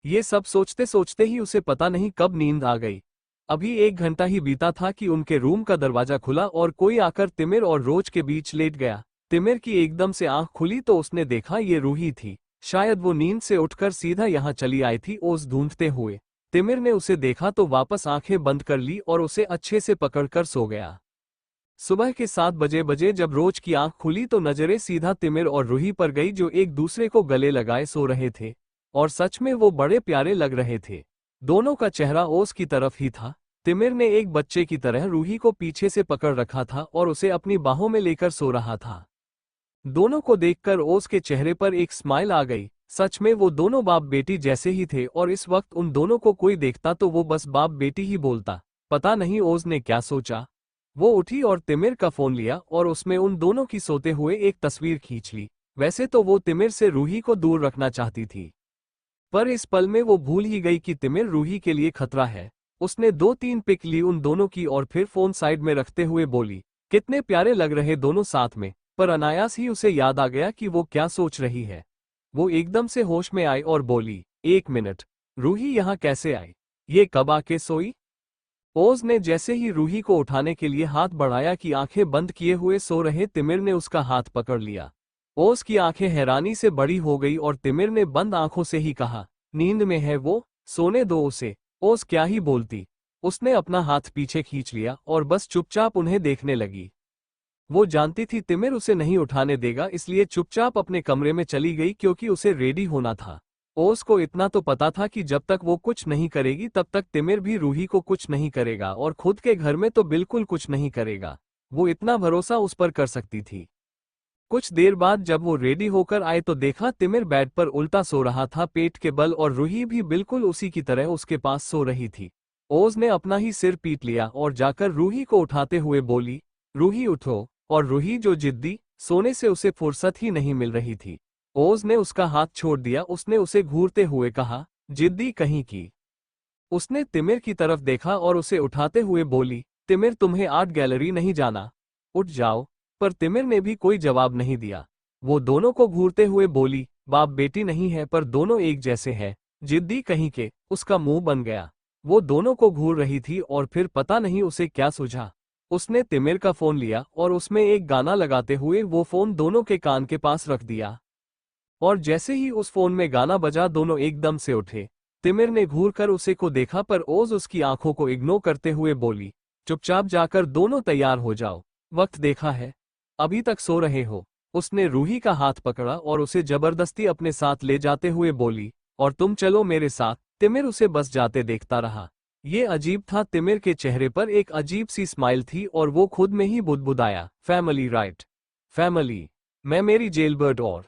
ये सब सोचते सोचते ही उसे पता नहीं कब नींद आ गई। अभी 1 घंटा ही बीता था कि उनके रूम का दरवाजा खुला और कोई आकर तिमिर और रोज के बीच लेट गया। तिमिर की एकदम से आंख खुली तो उसने देखा ये रूही थी। शायद वो नींद से उठकर सीधा यहाँ चली आई थी ओस ढूंढते हुए। तिमिर ने उसे देखा तो वापस आंखें बंद कर ली और उसे अच्छे से पकड़कर सो गया। सुबह के 7 बजे जब रोज की आंख खुली तो नजरें सीधा तिमिर और रूही पर गई जो एक दूसरे को गले लगाए सो रहे थे। और सच में वो बड़े प्यारे लग रहे थे। दोनों का चेहरा ओस की तरफ ही था। तिमिर ने एक बच्चे की तरह रूही को पीछे से पकड़ रखा था और उसे अपनी बाहों में लेकर सो रहा था। दोनों को देखकर ओस के चेहरे पर एक स्माइल आ गई। सच में वो दोनों बाप बेटी जैसे ही थे और इस वक्त उन दोनों को कोई देखता तो वो बस बाप बेटी ही बोलता। पता नहीं ओस ने क्या सोचा। वो उठी और तिमिर का फोन लिया और उसमें उन दोनों की सोते हुए एक तस्वीर खींच ली। वैसे तो वो तिमिर से रूही को दूर रखना चाहती थी, पर इस पल में वो भूल ही गई कि तिमिर रूही के लिए खतरा है। उसने 2-3 पिक ली उन दोनों की और फिर फोन साइड में रखते हुए बोली, कितने प्यारे लग रहे दोनों साथ में। पर अनायास ही उसे याद आ गया कि वो क्या सोच रही है। वो एकदम से होश में आई और बोली, 1 मिनट, रूही यहाँ कैसे आई? ये कब आके सोई? ओज ने जैसे ही रूही को उठाने के लिए हाथ बढ़ाया कि आंखें बंद किए हुए सो रहे तिमिर ने उसका हाथ पकड़ लिया। ओज की आंखें हैरानी से बड़ी हो गई और तिमिर ने बंद आंखों से ही कहा, नींद में है वो, सोने दो उसे। ओज क्या ही बोलती। उसने अपना हाथ पीछे खींच लिया और बस चुपचाप उन्हें देखने लगी। वो जानती थी तिमिर उसे नहीं उठाने देगा, इसलिए चुपचाप अपने कमरे में चली गई क्योंकि उसे रेडी होना था। ओस को इतना तो पता था कि जब तक वो कुछ नहीं करेगी तब तक तिमिर भी रूही को कुछ नहीं करेगा और खुद के घर में तो बिल्कुल कुछ नहीं करेगा। वो इतना भरोसा उस पर कर सकती थी। कुछ देर बाद जब वो रेडी होकर आए तो देखा तिमिर बेड पर उल्टा सो रहा था पेट के बल और रूही भी बिल्कुल उसी की तरह उसके पास सो रही थी। ओज ने अपना ही सिर पीट लिया और जाकर रूही को उठाते हुए बोली, रूही उठो। और रूही जो जिद्दी, सोने से उसे फुर्सत ही नहीं मिल रही थी। ओज ने उसका हाथ छोड़ दिया। उसने उसे घूरते हुए कहा, जिद्दी कहीं की। उसने तिमिर की तरफ देखा और उसे उठाते हुए बोली, तिमिर तुम्हें आर्ट गैलरी नहीं जाना, उठ जाओ। पर तिमिर ने भी कोई जवाब नहीं दिया। वो दोनों को घूरते हुए बोली, बाप बेटी नहीं है पर दोनों एक जैसे हैं, जिद्दी कहीं के। उसका मुंह बन गया। वो दोनों को घूर रही थी और फिर पता नहीं उसे क्या सूझा। उसने तिमिर का फोन लिया और उसमें एक गाना लगाते हुए वो फोन दोनों के कान के पास रख दिया। और जैसे ही उस फोन में गाना बजा दोनों एकदम से उठे। तिमिर ने घूर कर उसे को देखा पर ओज उसकी आंखों को इग्नोर करते हुए बोली, चुपचाप जाकर दोनों तैयार हो जाओ, वक्त देखा है, अभी तक सो रहे हो। उसने रूही का हाथ पकड़ा और उसे जबरदस्ती अपने साथ ले जाते हुए बोली, और तुम चलो मेरे साथ। तिमिर उसे बस जाते देखता रहा। ये अजीब था, तिमिर के चेहरे पर एक अजीब सी स्माइल थी और वो खुद में ही बुदबुदाया, फैमिली राइट, फैमिली, मैं मेरी जेलबर्ड। और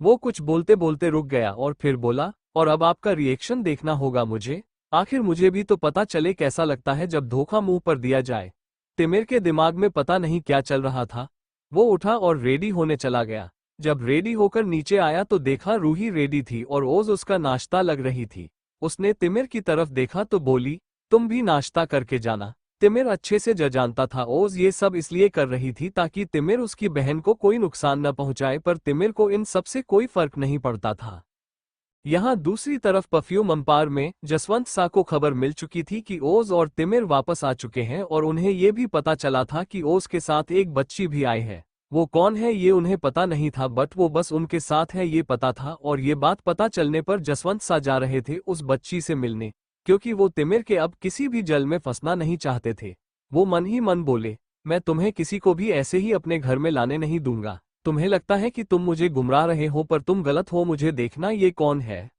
वो कुछ बोलते बोलते रुक गया और फिर बोला, और अब आपका रिएक्शन देखना होगा मुझे। आखिर मुझे भी तो पता चले कैसा लगता है जब धोखा मुंह पर दिया जाए। तिमिर के दिमाग में पता नहीं क्या चल रहा था। वो उठा और रेडी होने चला गया। जब रेडी होकर नीचे आया तो देखा रूही रेडी थी और ओज उसका नाश्ता लग रही थी। उसने तिमिर की तरफ देखा तो बोली, तुम भी नाश्ता करके जाना। तिमिर अच्छे से जानता था ओज ये सब इसलिए कर रही थी ताकि तिमिर उसकी बहन को कोई नुकसान न पहुंचाए, पर तिमिर को इन सब से कोई फर्क नहीं पड़ता था। यहाँ दूसरी तरफ परफ्यूम अंपार में जसवंत सा को खबर मिल चुकी थी कि ओज और तिमिर वापस आ चुके हैं और उन्हें ये भी पता चला था कि ओज के साथ एक बच्ची भी आई है। वो कौन है ये उन्हें पता नहीं था, बट वो बस उनके साथ है ये पता था। और ये बात पता चलने पर जसवंत सा जा रहे थे उस बच्ची से मिलने, क्योंकि वो तिमिर के अब किसी भी जल में फंसना नहीं चाहते थे। वो मन ही मन बोले, मैं तुम्हें किसी को भी ऐसे ही अपने घर में लाने नहीं दूंगा। तुम्हें लगता है कि तुम मुझे गुमराह रहे हो, पर तुम गलत हो। मुझे देखना ये कौन है।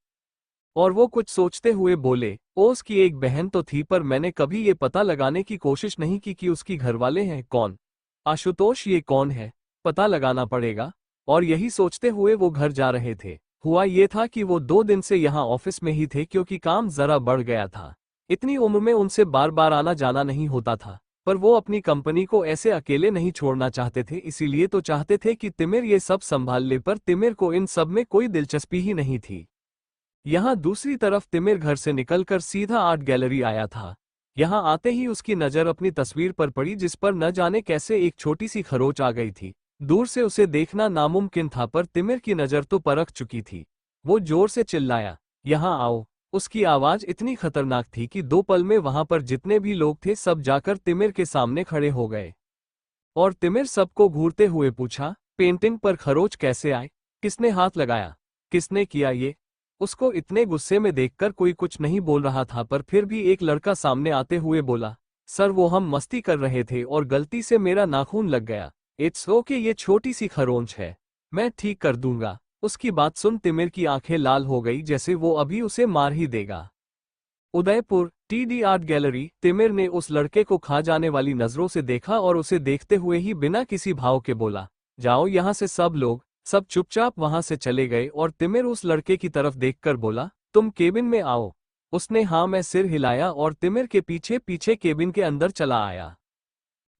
और वो कुछ सोचते हुए बोले, ओस की एक बहन तो थी, पर मैंने कभी ये पता लगाने की कोशिश नहीं की कि उसकी घरवाले हैं कौन। आशुतोष ये कौन है, पता लगाना पड़ेगा। और यही सोचते हुए वो घर जा रहे थे। हुआ ये था कि वो 2 दिन से यहाँ ऑफिस में ही थे क्योंकि काम जरा बढ़ गया था। इतनी उम्र में उनसे बार बार आना जाना नहीं होता था, पर वो अपनी कंपनी को ऐसे अकेले नहीं छोड़ना चाहते थे, इसीलिए तो चाहते थे कि तिमिर ये सब संभाल ले, पर तिमिर को इन सब में कोई दिलचस्पी ही नहीं थी। यहाँ दूसरी तरफ तिमिर घर से निकलकर सीधा आर्ट गैलरी आया था। यहाँ आते ही उसकी नज़र अपनी तस्वीर पर पड़ी जिस पर न जाने कैसे एक छोटी सी खरोच आ गई थी। दूर से उसे देखना नामुमकिन था, पर तिमिर की नज़र तो परख चुकी थी। वो जोर से चिल्लाया, यहाँ आओ। उसकी आवाज इतनी खतरनाक थी कि 2 पल में वहां पर जितने भी लोग थे सब जाकर तिमिर के सामने खड़े हो गए। और तिमिर सबको घूरते हुए पूछा, पेंटिंग पर खरोच कैसे आए? किसने हाथ लगाया? किसने किया ये? उसको इतने गुस्से में देखकर कोई कुछ नहीं बोल रहा था, पर फिर भी एक लड़का सामने आते हुए बोला, सर वो हम मस्ती कर रहे थे और गलती से मेरा नाखून लग गया। इट्स ओके, ये छोटी सी खरोंच है, मैं ठीक कर दूंगा। उसकी बात सुन तिमिर की आंखें लाल हो गई, जैसे वो अभी उसे मार ही देगा। Udaipur TD art gallery. Timir ने उस लड़के को खा जाने वाली नजरों से देखा और उसे देखते हुए ही बिना किसी भाव के बोला, जाओ यहाँ से सब लोग। सब चुपचाप वहां से चले गए और तिमिर उस लड़के की तरफ देखकर बोला, तुम केबिन में आओ। उसने हाँ में सिर हिलाया और तिमिर के पीछे पीछे केबिन के अंदर चला आया।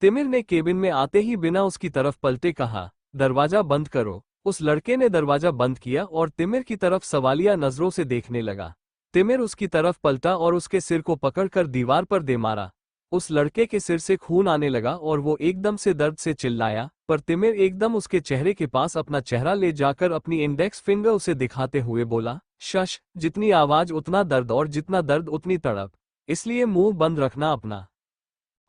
तिमिर ने केबिन में आते ही बिना उसकी तरफ पलटे कहा, दरवाजा बंद करो। उस लड़के ने दरवाजा बंद किया और तिमिर की तरफ सवालिया नजरों से देखने लगा। तिमिर उसकी तरफ पलटा और उसके सिर को पकड़कर दीवार पर दे मारा। उस लड़के के सिर से खून आने लगा और वो एकदम से दर्द से चिल्लाया, पर तिमिर एकदम उसके चेहरे के पास अपना चेहरा ले जाकर अपनी इंडेक्स फिंगर उसे दिखाते हुए बोला, शश, जितनी आवाज उतना दर्द और जितना दर्द उतनी तड़प, इसलिए मुंह बंद रखना अपना।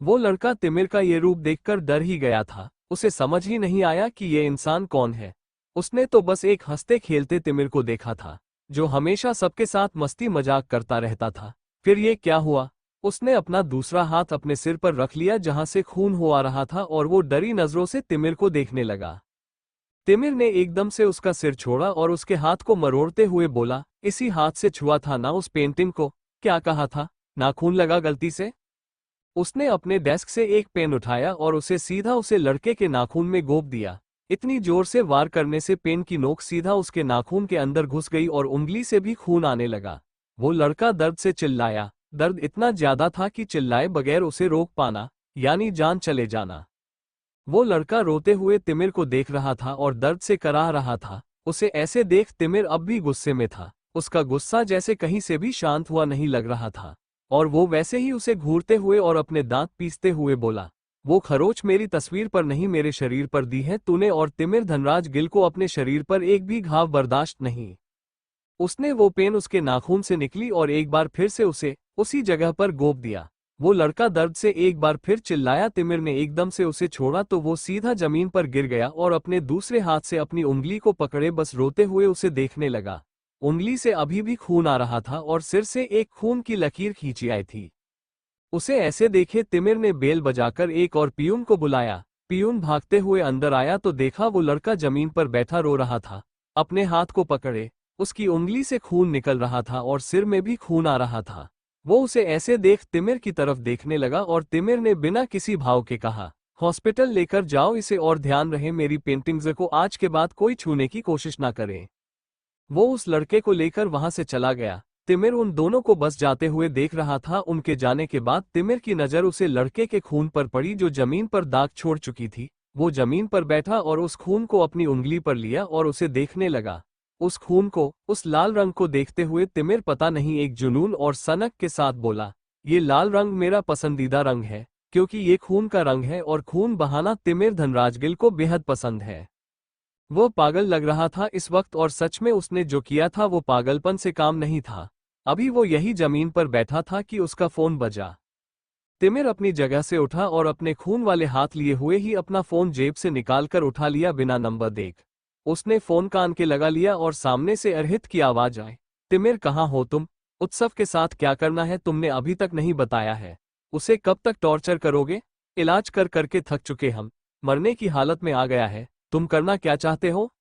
वो लड़का तिमिर का ये रूप देखकर डर ही गया था। उसे समझ ही नहीं आया कि ये इंसान कौन है। उसने तो बस एक हंसते खेलते तिमिर को देखा था, जो हमेशा सबके साथ मस्ती मजाक करता रहता था। फिर ये क्या हुआ? उसने अपना दूसरा हाथ अपने सिर पर रख लिया जहां से खून हो आ रहा था और वो डरी नजरों से तिमिर को देखने लगा। तिमिर ने एकदम से उसका सिर छोड़ा और उसके हाथ को मरोड़ते हुए बोला, इसी हाथ से छुआ था ना उस पेंटिंग को? क्या कहा था? नाखून लगा गलती से? उसने अपने डेस्क से एक पेन उठाया और उसे सीधा उसे लड़के के नाखून में गोप दिया। इतनी जोर से वार करने से पेन की नोक सीधा उसके नाखून के अंदर घुस गई और उंगली से भी खून आने लगा। वो लड़का दर्द से चिल्लाया। दर्द इतना ज्यादा था कि चिल्लाए बगैर उसे रोक पाना, यानी जान चले जाना। वो लड़का रोते हुए तिमिर को देख रहा था और दर्द से कराह रहा था। उसे ऐसे देख तिमिर अब भी गुस्से में था। उसका गुस्सा जैसे कहीं से भी शांत हुआ नहीं लग रहा था। और वो वैसे ही उसे घूरते हुए और अपने दांत पीसते हुए बोला, वो खरोच मेरी तस्वीर पर नहीं मेरे शरीर पर दी है तूने। और तिमिर धनराज गिल को अपने शरीर पर एक भी घाव बर्दाश्त नहीं। उसने वो पेन उसके नाखून से निकली और एक बार फिर से उसे उसी जगह पर गोप दिया। वो लड़का दर्द से एक बार फिर चिल्लाया। तिमिर ने एकदम से उसे छोड़ा तो वो सीधा जमीन पर गिर गया और अपने दूसरे हाथ से अपनी उंगली को पकड़े बस रोते हुए उसे देखने लगा। उंगली से अभी भी खून आ रहा था और सिर से एक खून की लकीर खींची आई थी। उसे ऐसे देखे तिमिर ने बेल बजाकर एक और पियून को बुलाया। पियून भागते हुए अंदर आया तो देखा वो लड़का जमीन पर बैठा रो रहा था। अपने हाथ को पकड़े उसकी उंगली से खून निकल रहा था और सिर में भी खून आ रहा था। वो उसे ऐसे देख तिमिर की तरफ देखने लगा और तिमिर ने बिना किसी भाव के कहा, हॉस्पिटल लेकर जाओ इसे और ध्यान रहे मेरी पेंटिंग्स को आज के बाद कोई छूने की कोशिश ना करे। वो उस लड़के को लेकर वहां से चला गया। तिमिर उन दोनों को बस जाते हुए देख रहा था। उनके जाने के बाद तिमिर की नजर उसे लड़के के खून पर पड़ी जो जमीन पर दाग छोड़ चुकी थी। वो जमीन पर बैठा और उस खून को अपनी उंगली पर लिया और उसे देखने लगा। उस खून को, उस लाल रंग को देखते हुए तिमिर पता नहीं एक जुनून और सनक के साथ बोला, ये लाल रंग मेरा पसंदीदा रंग है, क्योंकि ये खून का रंग है और खून बहाना तिमिर धनराज गिल को बेहद पसंद है। वो पागल लग रहा था इस वक्त और सच में उसने जो किया था वो पागलपन से काम नहीं था। अभी वो यही जमीन पर बैठा था कि उसका फोन बजा। तिमिर अपनी जगह से उठा और अपने खून वाले हाथ लिए हुए ही अपना फोन जेब से निकालकर उठा लिया बिना नंबर देख। उसने फोन कान के लगा लिया और सामने से अर्हित की आवाज आई, तिमिर कहाँ हो तुम? उत्सव के साथ क्या करना है तुमने अभी तक नहीं बताया है। उसे कब तक टॉर्चर करोगे? इलाज कर करके थक चुके हम, मरने की हालत में आ गया है, तुम करना क्या चाहते हो?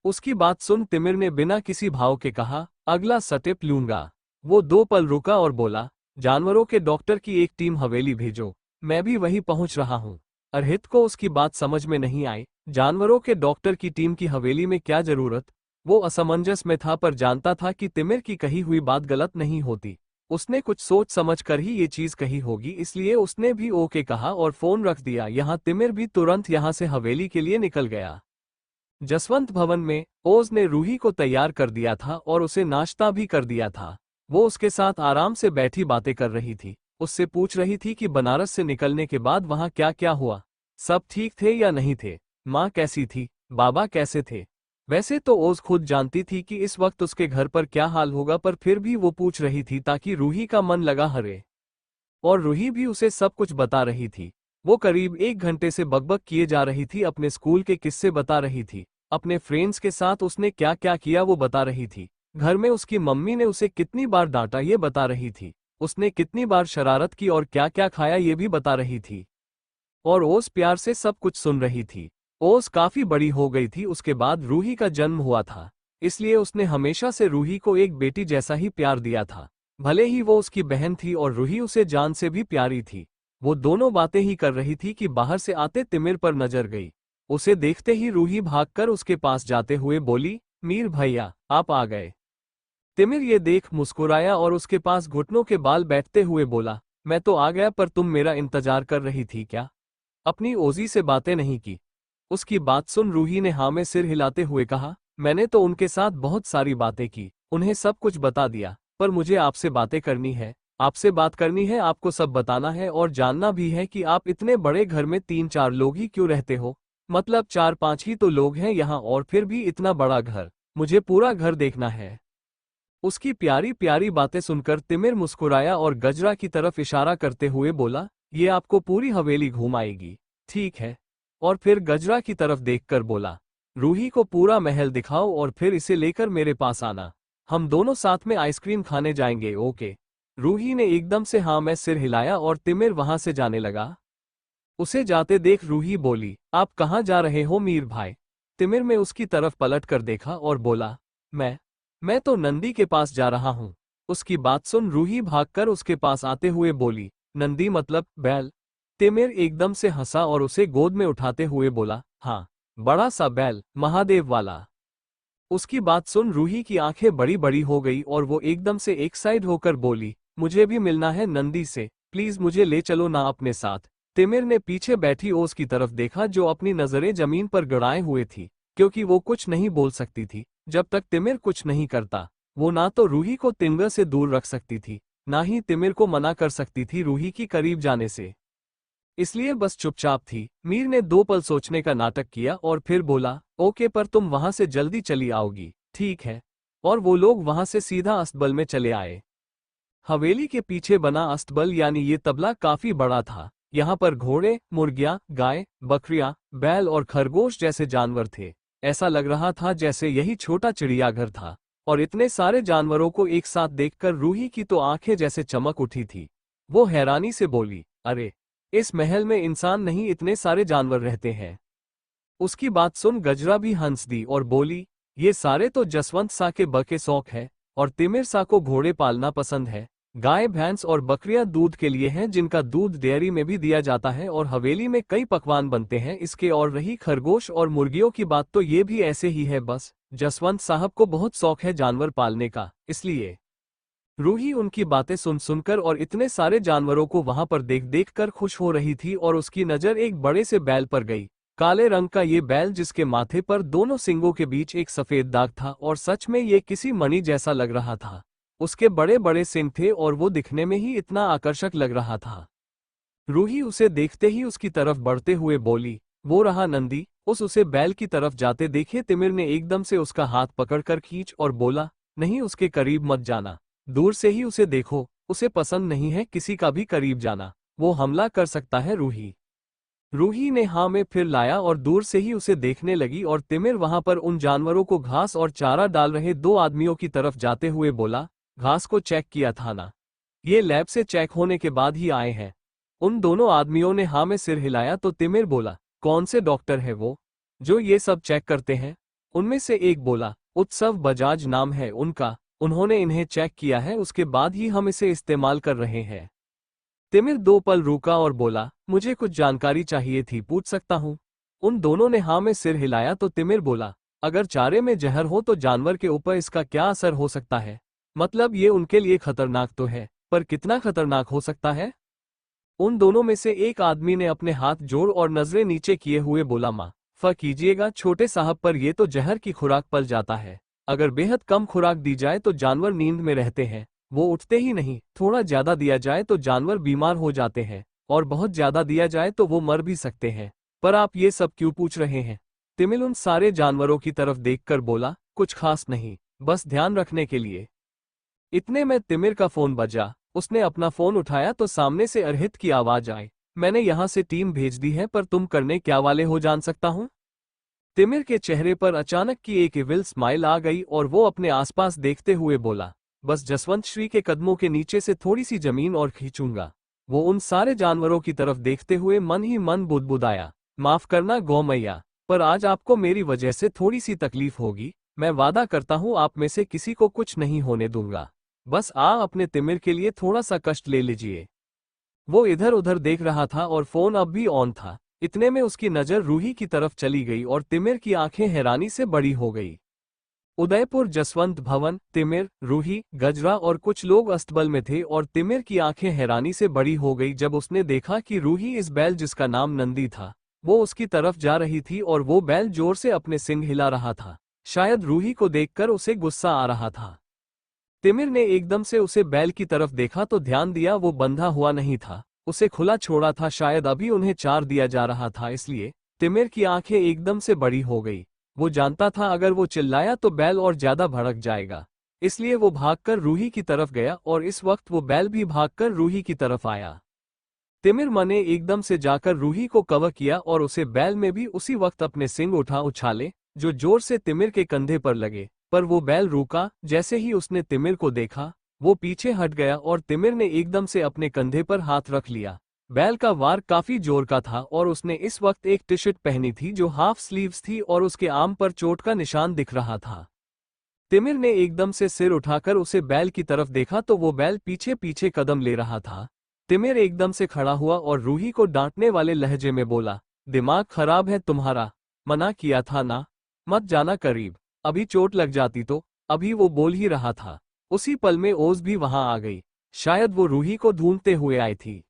उसकी बात सुन तिमिर ने बिना किसी भाव के कहा, अगला स्टेप लूंगा। वो 2 पल रुका और बोला, जानवरों के डॉक्टर की एक टीम हवेली भेजो, मैं भी वहीं पहुंच रहा हूं। अर्हित को उसकी बात समझ में नहीं आई। जानवरों के डॉक्टर की टीम की हवेली में क्या जरूरत? वो असमंजस में था पर जानता था कि तिमिर की कही हुई बात गलत नहीं होती। उसने कुछ सोच समझ कर ही ये चीज कही होगी, इसलिए उसने भी ओके कहा और फोन रख दिया। यहाँ तिमिर भी तुरंत यहाँ से हवेली के लिए निकल गया। जसवंत भवन में ओज ने रूही को तैयार कर दिया था और उसे नाश्ता भी कर दिया था। वो उसके साथ आराम से बैठी बातें कर रही थी। उससे पूछ रही थी कि बनारस से निकलने के बाद वहां क्या क्या हुआ, सब ठीक थे या नहीं थे, माँ कैसी थी, बाबा कैसे थे। वैसे तो ओज खुद जानती थी कि इस वक्त उसके घर पर क्या हाल होगा, पर फिर भी वो पूछ रही थी ताकि रूही का मन लगा रहे। और रूही भी उसे सब कुछ बता रही थी। वो करीब 1 घंटे से बकबक किए जा रही थी, अपने स्कूल के किस्से बता रही थी, अपने फ्रेंड्स के साथ उसने क्या क्या किया वो बता रही थी, घर में उसकी मम्मी ने उसे कितनी बार डांटा ये बता रही थी, उसने कितनी बार शरारत की और क्या क्या खाया ये भी बता रही थी। और ओस प्यार से सब कुछ सुन रही थी। ओस काफी बड़ी हो गई थी, उसके बाद रूही का जन्म हुआ था, इसलिए उसने हमेशा से रूही को एक बेटी जैसा ही प्यार दिया था। भले ही वो उसकी बहन थी और रूही उसे जान से भी प्यारी थी। वो दोनों बातें ही कर रही थी कि बाहर से आते तिमिर पर नजर गई। उसे देखते ही रूही भागकर उसके पास जाते हुए बोली, मीर भैया आप आ गए। तिमिर ये देख मुस्कुराया और उसके पास घुटनों के बाल बैठते हुए बोला, मैं तो आ गया, पर तुम मेरा इंतजार कर रही थी क्या? अपनी ओजी से बातें नहीं की? उसकी बात सुन रूही ने हाँ में सिर हिलाते हुए कहा, मैंने तो उनके साथ बहुत सारी बातें की, उन्हें सब कुछ बता दिया, पर मुझे आपसे बातें करनी है। आपसे बात करनी है, आपको सब बताना है और जानना भी है कि आप इतने बड़े घर में 3-4 लोग ही क्यों रहते हो। मतलब 4-5 ही तो लोग हैं यहाँ, और फिर भी इतना बड़ा घर। मुझे पूरा घर देखना है। उसकी प्यारी प्यारी बातें सुनकर तिमिर मुस्कुराया और गजरा की तरफ इशारा करते हुए बोला, ये आपको पूरी हवेली घुमाएगी। ठीक है। और फिर गजरा की तरफ देखकर बोला, रूही को पूरा महल दिखाओ और फिर इसे लेकर मेरे पास आना। हम दोनों साथ में आइसक्रीम खाने जाएंगे, ओके? रूही ने एकदम से हाँ में सिर हिलाया और तिमिर वहां से जाने लगा। उसे जाते देख रूही बोली, आप कहाँ जा रहे हो मीर भाई? तिमिर में उसकी तरफ पलट कर देखा और बोला, मैं तो नंदी के पास जा रहा हूँ। उसकी बात सुन रूही भागकर उसके पास आते हुए बोली, नंदी मतलब बैल? तिमिर एकदम से हंसा और उसे गोद में उठाते हुए बोला, हाँ, बड़ा सा बैल, महादेव वाला। उसकी बात सुन रूही की आंखें बड़ी बड़ी हो गई और वो एकदम से एक साइड होकर बोली, मुझे भी मिलना है नंदी से, प्लीज मुझे ले चलो ना अपने साथ। तिमिर ने पीछे बैठी ओस की तरफ देखा जो अपनी नजरें जमीन पर गड़ाए हुए थी, क्योंकि वो कुछ नहीं बोल सकती थी। जब तक तिमिर कुछ नहीं करता, वो ना तो रूही को तिंगा से दूर रख सकती थी, ना ही तिमिर को मना कर सकती थी रूही की करीब जाने से। इसलिए बस चुपचाप थी। मीर ने 2 पल सोचने का नाटक किया और फिर बोला, ओके, पर तुम वहां से जल्दी चली आओगी, ठीक है? और वो लोग वहां से सीधा अस्तबल में चले आए। हवेली के पीछे बना अस्तबल यानी ये तबला काफी बड़ा था। यहाँ पर घोड़े, मुर्गियां, गाय, बकरियां, बैल और खरगोश जैसे जानवर थे। ऐसा लग रहा था जैसे यही छोटा चिड़ियाघर था। और इतने सारे जानवरों को एक साथ देखकर रूही की तो आंखें जैसे चमक उठी थी। वो हैरानी से बोली, अरे, इस महल में इंसान नहीं, इतने सारे जानवर रहते हैं। उसकी बात सुन गजरा भी हंस दी और बोली, ये सारे तो जसवंत सा के बके शौक है, और तिमिर सा को घोड़े पालना पसंद है। गाय, भैंस और बकरियां दूध के लिए हैं, जिनका दूध डेयरी में भी दिया जाता है और हवेली में कई पकवान बनते हैं इसके। और रही खरगोश और मुर्गियों की बात, तो ये भी ऐसे ही है। बस जसवंत साहब को बहुत शौक है जानवर पालने का, इसलिए। रूही उनकी बातें सुन सुनकर और इतने सारे जानवरों को वहां पर देख देख कर खुश हो रही थी और उसकी नजर एक बड़े से बैल पर गई। काले रंग का ये बैल, जिसके माथे पर दोनों सींगों के बीच एक सफेद दाग था, और सच में ये किसी मणि जैसा लग रहा था। उसके बड़े बड़े सींग थे और वो दिखने में ही इतना आकर्षक लग रहा था। रूही उसे देखते ही उसकी तरफ बढ़ते हुए बोली, वो रहा नंदी। उसे बैल की तरफ जाते देखे तिमिर ने एकदम से उसका हाथ पकड़कर खींच और बोला, नहीं, उसके करीब मत जाना, दूर से ही उसे देखो, उसे पसंद नहीं है किसी का भी करीब जाना, वो हमला कर सकता है। रूही रूही ने हाँ में फिर लाया और दूर से ही उसे देखने लगी। और तिमिर वहां पर उन जानवरों को घास और चारा डाल रहे 2 आदमियों की तरफ जाते हुए बोला, घास को चेक किया था ना? ये लैब से चेक होने के बाद ही आए हैं। उन दोनों आदमियों ने हाँ में सिर हिलाया तो तिमिर बोला, कौन से डॉक्टर है वो जो ये सब चेक करते हैं? उनमें से एक बोला, उत्सव बजाज नाम है उनका, उन्होंने इन्हें चेक किया है, उसके बाद ही हम इसे इस्तेमाल कर रहे हैं। तिमिर 2 पल रुका और बोला, मुझे कुछ जानकारी चाहिए थी, पूछ सकता हूँ? उन दोनों ने हाँ में सिर हिलाया तो तिमिर बोला, अगर चारे में जहर हो तो जानवर के ऊपर इसका क्या असर हो सकता है? मतलब ये उनके लिए खतरनाक तो है, पर कितना खतरनाक हो सकता है? उन दोनों में से एक आदमी ने अपने हाथ जोड़ और नजरें नीचे किए हुए बोला, माफ कीजिएगा छोटे साहब, पर यह तो जहर की खुराक पल जाता है। अगर बेहद कम खुराक दी जाए तो जानवर नींद में रहते हैं, वो उठते ही नहीं। थोड़ा ज्यादा दिया जाए तो जानवर बीमार हो जाते हैं, और बहुत ज्यादा दिया जाए तो वो मर भी सकते हैं। पर आप ये सब क्यों पूछ रहे हैं? तिमिर उन सारे जानवरों की तरफ देखकर बोला, कुछ खास नहीं, बस ध्यान रखने के लिए। इतने में तिमिर का फोन बजा। उसने अपना फोन उठाया तो सामने से अरहित की आवाज आई, मैंने यहां से टीम भेज दी है, पर तुम करने क्या वाले हो जान सकता हूं? तिमिर के चेहरे पर अचानक की एक इविल स्माइल आ गई और वो अपने आसपास देखते हुए बोला, बस जसवंत श्री के कदमों के नीचे से थोड़ी सी जमीन और खींचूंगा। वो उन सारे जानवरों की तरफ देखते हुए मन ही मन बुदबुदाया, माफ करना गौ मैया, पर आज आपको मेरी वजह से थोड़ी सी तकलीफ होगी। मैं वादा करता हूं आप में से किसी को कुछ नहीं होने दूंगा। बस अपने तिमिर के लिए थोड़ा सा कष्ट ले लीजिए। वो इधर उधर देख रहा था और फोन अब भी ऑन था। इतने में उसकी नजर रूही की तरफ चली गई और तिमिर की आंखें हैरानी से बड़ी हो गई। उदयपुर जसवंत भवन, तिमिर, रूही, गजरा और कुछ लोग अस्तबल में थे और तिमिर की आंखें हैरानी से बड़ी हो गई जब उसने देखा कि रूही इस बैल जिसका नाम नंदी था, वो उसकी तरफ जा रही थी और वो बैल जोर से अपने सिंग हिला रहा था। शायद रूही को देखकर उसे गुस्सा आ रहा था। तिमिर ने एकदम से उसे बैल की तरफ देखा तो ध्यान दिया वो बंधा हुआ नहीं था, उसे खुला छोड़ा था। शायद अभी उन्हें चार दिया जा रहा था, इसलिए तिमिर की आंखें एकदम से बड़ी हो गई। वो जानता था अगर वो चिल्लाया तो बैल और ज्यादा भड़क जाएगा, इसलिए वो भागकर रूही की तरफ गया और इस वक्त वो बैल भी भागकर रूही की तरफ आया। तिमिर मने एकदम से जाकर रूही को कवर किया और उसे बैल में भी उसी वक्त अपने सिंग उछाले, जो जोर से तिमिर के कंधे पर लगे। पर वो बैल रुका। जैसे ही उसने तिमिर को देखा, वो पीछे हट गया और तिमिर ने एकदम से अपने कंधे पर हाथ रख लिया। बैल का वार काफी जोर का था और उसने इस वक्त एक टी शर्ट पहनी थी जो हाफ स्लीव्स थी और उसके आर्म पर चोट का निशान दिख रहा था। तिमिर ने एकदम से सिर उठाकर उसे बैल की तरफ देखा तो वो बैल पीछे पीछे कदम ले रहा था। तिमिर एकदम से खड़ा हुआ और रूही को डांटने वाले लहजे में बोला, दिमाग खराब है तुम्हारा, मना किया था ना, मत जाना करीब, अभी चोट लग जाती तो। अभी वो बोल ही रहा था, उसी पल में ओज भी वहां आ गई। शायद वो रूही को ढूंढते हुए आई थी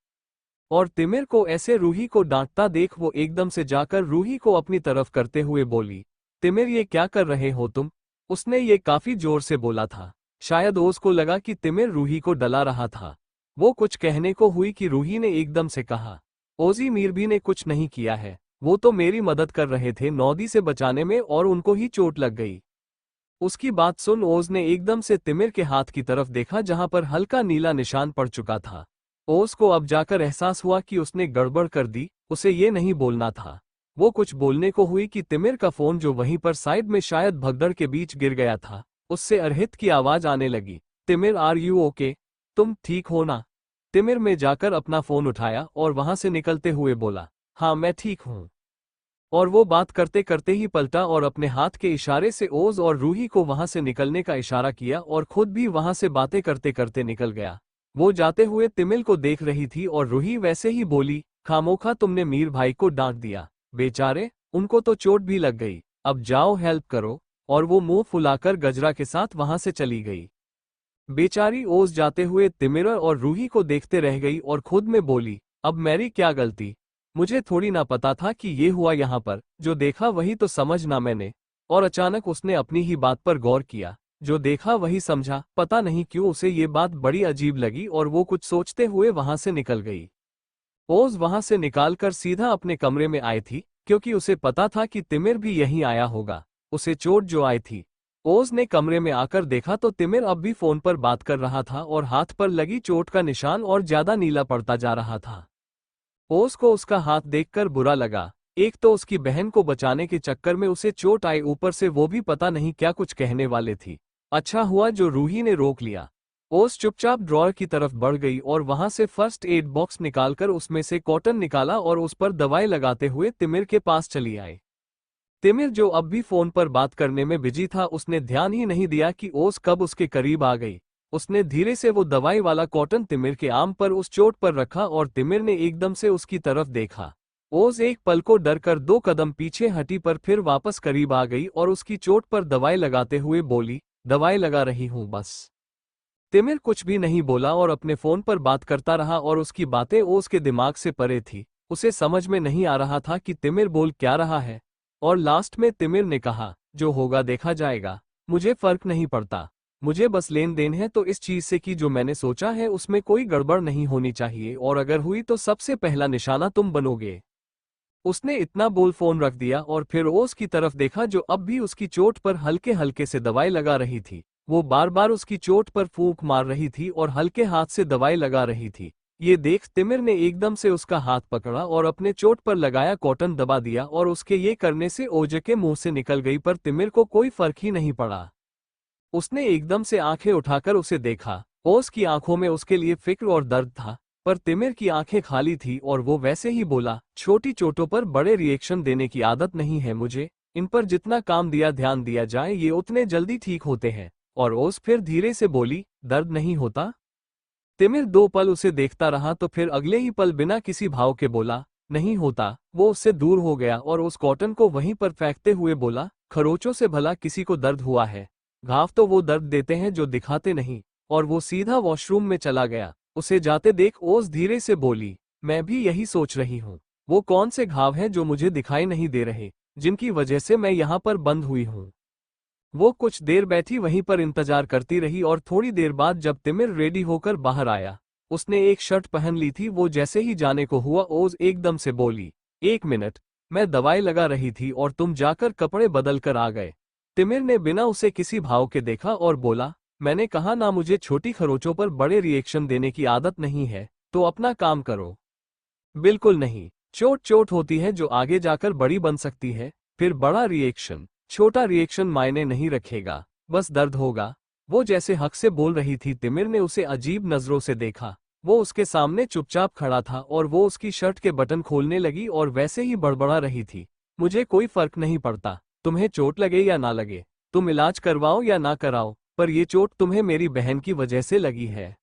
और तिमिर को ऐसे रूही को डांटता देख वो एकदम से जाकर रूही को अपनी तरफ करते हुए बोली, तिमिर ये क्या कर रहे हो तुम? उसने ये काफी जोर से बोला था। शायद ओज को लगा कि तिमिर रूही को डला रहा था। वो कुछ कहने को हुई कि रूही ने एकदम से कहा, ओजी मीरबी ने कुछ नहीं किया है, वो तो मेरी मदद कर रहे थे नौदी से बचाने में और उनको ही चोट लग गई। उसकी बात सुन ओज ने एकदम से तिमिर के हाथ की तरफ देखा जहां पर हल्का नीला निशान पड़ चुका था। ओज को अब जाकर एहसास हुआ कि उसने गड़बड़ कर दी, उसे ये नहीं बोलना था। वो कुछ बोलने को हुई कि तिमिर का फोन जो वहीं पर साइड में शायद भगदड़ के बीच गिर गया था, उससे अरहित की आवाज आने लगी, तिमिर आर यू ओके? तुम ठीक हो ना? तिमिर में जाकर अपना फोन उठाया और वहां से निकलते हुए बोला, हाँ मैं ठीक हूं। और वो बात करते करते ही पलटा और अपने हाथ के इशारे से ओज और रूही को वहां से निकलने का इशारा किया और खुद भी वहां से बातें करते करते निकल गया। वो जाते हुए तिमिल को देख रही थी और रूही वैसे ही बोली, खामोखा तुमने मीर भाई को डांट दिया, बेचारे, उनको तो चोट भी लग गई, अब जाओ हेल्प करो। और वो मुंह फुलाकर गजरा के साथ वहां से चली गई। बेचारी ओज जाते हुए तिमिर और रूही को देखते रह गई और खुद में बोली, अब मेरी क्या गलती, मुझे थोड़ी ना पता था कि ये हुआ यहाँ पर, जो देखा वही तो समझना मैंने। और अचानक उसने अपनी ही बात पर गौर किया, जो देखा वही समझा। पता नहीं क्यों उसे ये बात बड़ी अजीब लगी और वो कुछ सोचते हुए वहां से निकल गई। ओज वहां से निकालकर सीधा अपने कमरे में आई थी, क्योंकि उसे पता था कि तिमिर भी यहीं आया होगा, उसे चोट जो आई थी। ओज ने कमरे में आकर देखा तो तिमिर अब भी फोन पर बात कर रहा था और हाथ पर लगी चोट का निशान और ज्यादा नीला पड़ता जा रहा था। ओज को उसका हाथ देखकर बुरा लगा। एक तो उसकी बहन को बचाने के चक्कर में उसे चोट आई, ऊपर से वो भी पता नहीं क्या कुछ कहने वाले थी। अच्छा हुआ जो रूही ने रोक लिया। ओज चुपचाप ड्रॉअर की तरफ बढ़ गई और वहां से फर्स्ट एड बॉक्स निकालकर उसमें से कॉटन निकाला और उस पर दवाई लगाते हुए तिमिर के पास चली आई। तिमिर जो अब भी फोन पर बात करने में बिजी था, उसने ध्यान ही नहीं दिया कि ओज कब उसके करीब आ गई। उसने धीरे से वो दवाई वाला कॉटन तिमिर के आर्म पर उस चोट पर रखा और तिमिर ने एकदम से उसकी तरफ देखा। ओज एक पल को डर कर 2 कदम पीछे हटी पर फिर वापस करीब आ गई और उसकी चोट पर दवाई लगाते हुए बोली, दवाई लगा रही हूं बस। तिमिर कुछ भी नहीं बोला और अपने फोन पर बात करता रहा और उसकी बातें ओज के दिमाग से परे थी। उसे समझ में नहीं आ रहा था कि तिमिर बोल क्या रहा है। और लास्ट में तिमिर ने कहा, जो होगा देखा जाएगा, मुझे फर्क नहीं पड़ता, मुझे बस लेन देन है तो इस चीज से कि जो मैंने सोचा है उसमें कोई गड़बड़ नहीं होनी चाहिए और अगर हुई तो सबसे पहला निशाना तुम बनोगे। उसने इतना बोल फोन रख दिया और फिर ओज की तरफ देखा जो अब भी उसकी चोट पर हल्के हल्के से दवाई लगा रही थी। वो बार बार उसकी चोट पर फूंक मार रही थी और हल्के हाथ से दवाई लगा रही थी। ये देख तिमिर ने एकदम से उसका हाथ पकड़ा और अपने चोट पर लगाया कॉटन दबा दिया और उसके ये करने से ओज के मुंह से निकल गई, पर तिमिर को कोई फर्क ही नहीं पड़ा। उसने एकदम से आंखें उठाकर उसे देखा। ओज की आंखों में उसके लिए फिक्र और दर्द था, पर तिमिर की आंखें खाली थी और वो वैसे ही बोला, छोटी चोटों पर बड़े रिएक्शन देने की आदत नहीं है मुझे, इन पर जितना काम दिया ध्यान दिया जाए ये उतने जल्दी ठीक होते हैं। और ओज फिर धीरे से बोली, दर्द नहीं होता? तिमिर 2 पल उसे देखता रहा तो फिर अगले ही पल बिना किसी भाव के बोला, नहीं होता। वो उससे दूर हो गया और उस कॉटन को वहीं पर फेंकते हुए बोला, खरोचों से भला किसी को दर्द हुआ है? घाव तो वो दर्द देते हैं जो दिखाते नहीं। और वो सीधा वॉशरूम में चला गया। उसे जाते देख ओज धीरे से बोली, मैं भी यही सोच रही हूँ। वो कौन से घाव हैं जो मुझे दिखाई नहीं दे रहे, जिनकी वजह से मैं यहाँ पर बंद हुई हूँ। वो कुछ देर बैठी वहीं पर इंतजार करती रही और थोड़ी देर बाद जब तिमिर रेडी होकर बाहर आया, उसने एक शर्ट पहन ली थी। वो जैसे ही जाने को हुआ ओज एकदम से बोली, 1 मिनट, मैं दवाई लगा रही थी और तुम जाकर कपड़े बदल कर आ गए। तिमिर ने बिना उसे किसी भाव के देखा और बोला, मैंने कहा ना मुझे छोटी खरोचों पर बड़े रिएक्शन देने की आदत नहीं है, तो अपना काम करो। बिल्कुल नहीं। चोट चोट होती है जो आगे जाकर बड़ी बन सकती है, फिर बड़ा रिएक्शन। छोटा रिएक्शन मायने नहीं रखेगा, बस दर्द होगा। वो जैसे हक से बोल रही थी। तिमिर ने उसे अजीब नजरों से देखा। वो उसके सामने चुपचाप खड़ा था और वो उसकी शर्ट के बटन खोलने लगी और वैसे ही बड़बड़ा रही थी, मुझे कोई फर्क नहीं पड़ता, तुम्हें चोट लगे या ना लगे, तुम इलाज करवाओ या ना कराओ, पर ये चोट तुम्हें मेरी बहन की वजह से लगी है।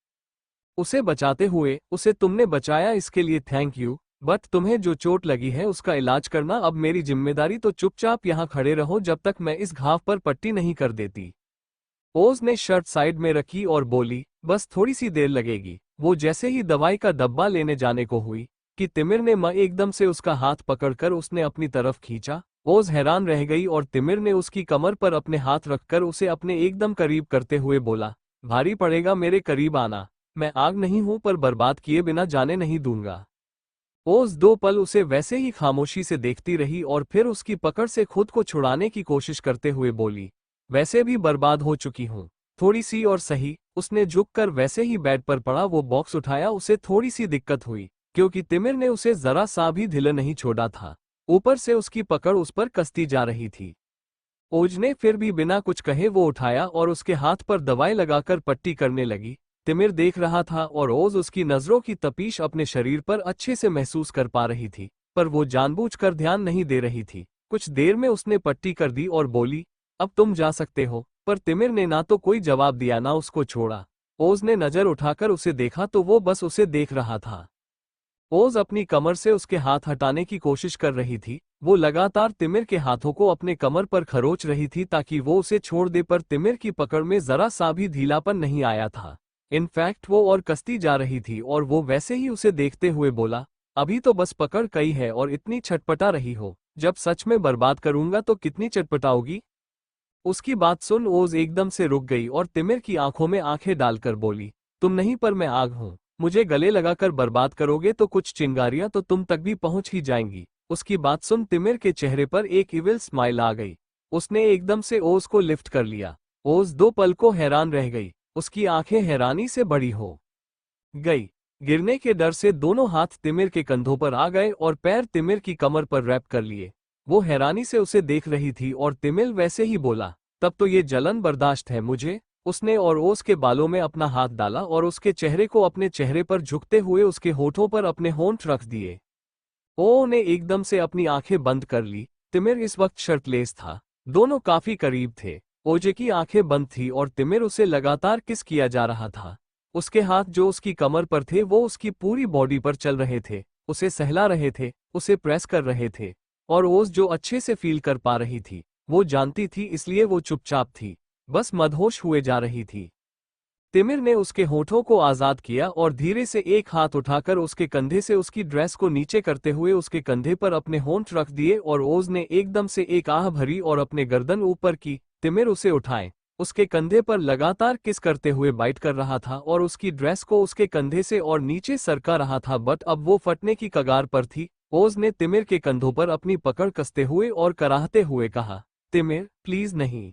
उसे बचाते हुए उसे तुमने बचाया, इसके लिए थैंक यू। बट तुम्हें जो चोट लगी है उसका इलाज करना अब मेरी जिम्मेदारी, तो चुपचाप यहाँ खड़े रहो जब तक मैं इस घाव पर पट्टी नहीं कर देती। ओज ने शर्ट साइड में रखी और बोली, बस थोड़ी सी देर लगेगी। वो जैसे ही दवाई का डब्बा लेने जाने को हुई कि तिमिर ने एकदम से उसका हाथ पकड़कर उसने अपनी तरफ खींचा। ओज हैरान रह गई और तिमिर ने उसकी कमर पर अपने हाथ रखकर उसे अपने एकदम करीब करते हुए बोला, भारी पड़ेगा मेरे करीब आना, मैं आग नहीं हूं पर बर्बाद किए बिना जाने नहीं दूंगा। ओज 2 पल उसे वैसे ही खामोशी से देखती रही और फिर उसकी पकड़ से खुद को छुड़ाने की कोशिश करते हुए बोली, वैसे भी बर्बाद हो चुकी हूं, थोड़ी सी और सही। उसने झुककर वैसे ही बेड पर पड़ा वो बॉक्स उठाया। उसे थोड़ी सी दिक्कत हुई क्योंकि तिमिर ने उसे जरा सा भी ढीला नहीं छोड़ा था, ऊपर से उसकी पकड़ उस पर कसती जा रही थी। ओज ने फिर भी बिना कुछ कहे वो उठाया और उसके हाथ पर दवाई लगाकर पट्टी करने लगी। तिमिर देख रहा था और ओज उसकी नजरों की तपीश अपने शरीर पर अच्छे से महसूस कर पा रही थी, पर वो जानबूझकर ध्यान नहीं दे रही थी। कुछ देर में उसने पट्टी कर दी और बोली, अब तुम जा सकते हो। पर तिमिर ने ना तो कोई जवाब दिया ना उसको छोड़ा। ओज ने नजर उठाकर उसे देखा तो वो बस उसे देख रहा था। ओज अपनी कमर से उसके हाथ हटाने की कोशिश कर रही थी। वो लगातार तिमिर के हाथों को अपने कमर पर खरोच रही थी ताकि वो उसे छोड़ दे, पर तिमिर की पकड़ में जरा सा भी ढीलापन नहीं आया था। इनफैक्ट वो और कसती जा रही थी और वो वैसे ही उसे देखते हुए बोला, अभी तो बस पकड़ कई है और इतनी छटपटा रही हो, जब सच में बर्बाद करूंगा तो कितनी चटपटाओगी। उसकी बात सुन ओज एकदम से रुक गई और तिमिर की आंखों में आंखें डालकर बोली, तुम नहीं पर मैं आग हूं। मुझे गले लगाकर बर्बाद करोगे तो कुछ चिंगारियां तो तुम तक भी पहुंच ही जाएंगी। उसकी बात सुन तिमिर के चेहरे पर एक इविल स्माइल आ गई। उसने एकदम से ओज को लिफ्ट कर लिया। ओज 2 पल को हैरान रह गई। उसकी आंखें हैरानी से बड़ी हो गई। गिरने के डर से दोनों हाथ तिमिर के कंधों पर आ गए और पैर तिमिर की कमर पर रैप कर लिए। वो हैरानी से उसे देख रही थी और तिमिर वैसे ही बोला, तब तो ये जलन बर्दाश्त है मुझे। उसने और ओस के बालों में अपना हाथ डाला और उसके चेहरे को अपने चेहरे पर झुकते हुए उसके होठों पर अपने होंठ रख दिए। ओ ने एकदम से अपनी आंखें बंद कर ली। तिमिर इस वक्त शर्टलेस था। दोनों काफी करीब थे। ओजे की आंखें बंद थी और तिमिर उसे लगातार किस किया जा रहा था। उसके हाथ जो उसकी कमर पर थे वो उसकी पूरी बॉडी पर चल रहे थे, उसे सहला रहे थे, उसे प्रेस कर रहे थे। और ओज जो अच्छे से फील कर पा रही थी, वो जानती थी, इसलिए वो चुपचाप थी, बस मदहोश हुए जा रही थी। तिमिर ने उसके होठों को आजाद किया और धीरे से एक हाथ उठाकर उसके कंधे से उसकी ड्रेस को नीचे करते हुए उसके कंधे पर अपने होंठ रख दिए और ओज ने एकदम से एक आह भरी और अपने गर्दन ऊपर की। तिमिर उसे उठाए, उसके कंधे पर लगातार किस करते हुए बाइट कर रहा था और उसकी ड्रेस को उसके कंधे से और नीचे सरका रहा था, बट अब वो फटने की कगार पर थी। ओज ने तिमिर के कंधों पर अपनी पकड़ कसते हुए और कराहते हुए कहा, तिमिर, प्लीज नहीं।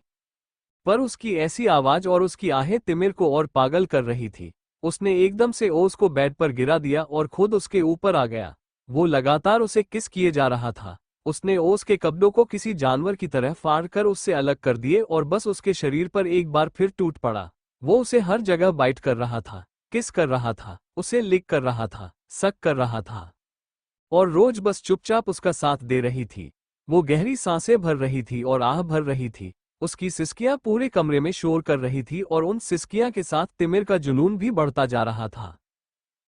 पर उसकी ऐसी आवाज और उसकी आहें तिमिर को और पागल कर रही थी। उसने एकदम से ओज को बेड पर गिरा दिया और खुद उसके ऊपर आ गया। वो लगातार उसे किस किए जा रहा था। उसने ओज के कपड़ों को किसी जानवर की तरह फाड़ कर उससे अलग कर दिए और बस उसके शरीर पर एक बार फिर टूट पड़ा। वो उसे हर जगह बाइट कर रहा था, किस कर रहा था, उसे लिक कर रहा था, सक कर रहा था और रोज बस चुपचाप उसका साथ दे रही थी। वो गहरी सांसें भर रही थी और आह भर रही थी। उसकी सिसकियां पूरे कमरे में शोर कर रही थी और उन सिसकियां के साथ तिमिर का जुनून भी बढ़ता जा रहा था।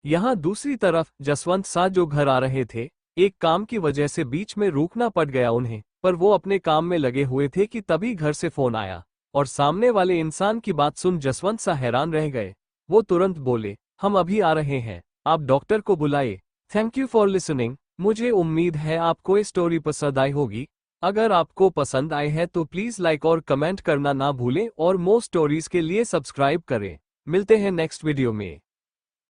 यहाँ दूसरी तरफ जसवंत सा जो घर आ रहे थे, एक काम की वजह से बीच में रुकना पड़ गया उन्हें, पर वो अपने काम में लगे हुए थे कि तभी घर से फोन आया और सामने वाले इंसान की बात सुन जसवंत सा हैरान रह गए। वो तुरंत बोले, हम अभी आ रहे हैं, आप डॉक्टर को बुलाए। Thank you for listening. मुझे उम्मीद है आपको ये स्टोरी पसंद आई होगी। अगर आपको पसंद आए है तो प्लीज लाइक और कमेंट करना ना भूलें और मोर स्टोरीज के लिए सब्सक्राइब करें। मिलते हैं नेक्स्ट वीडियो में।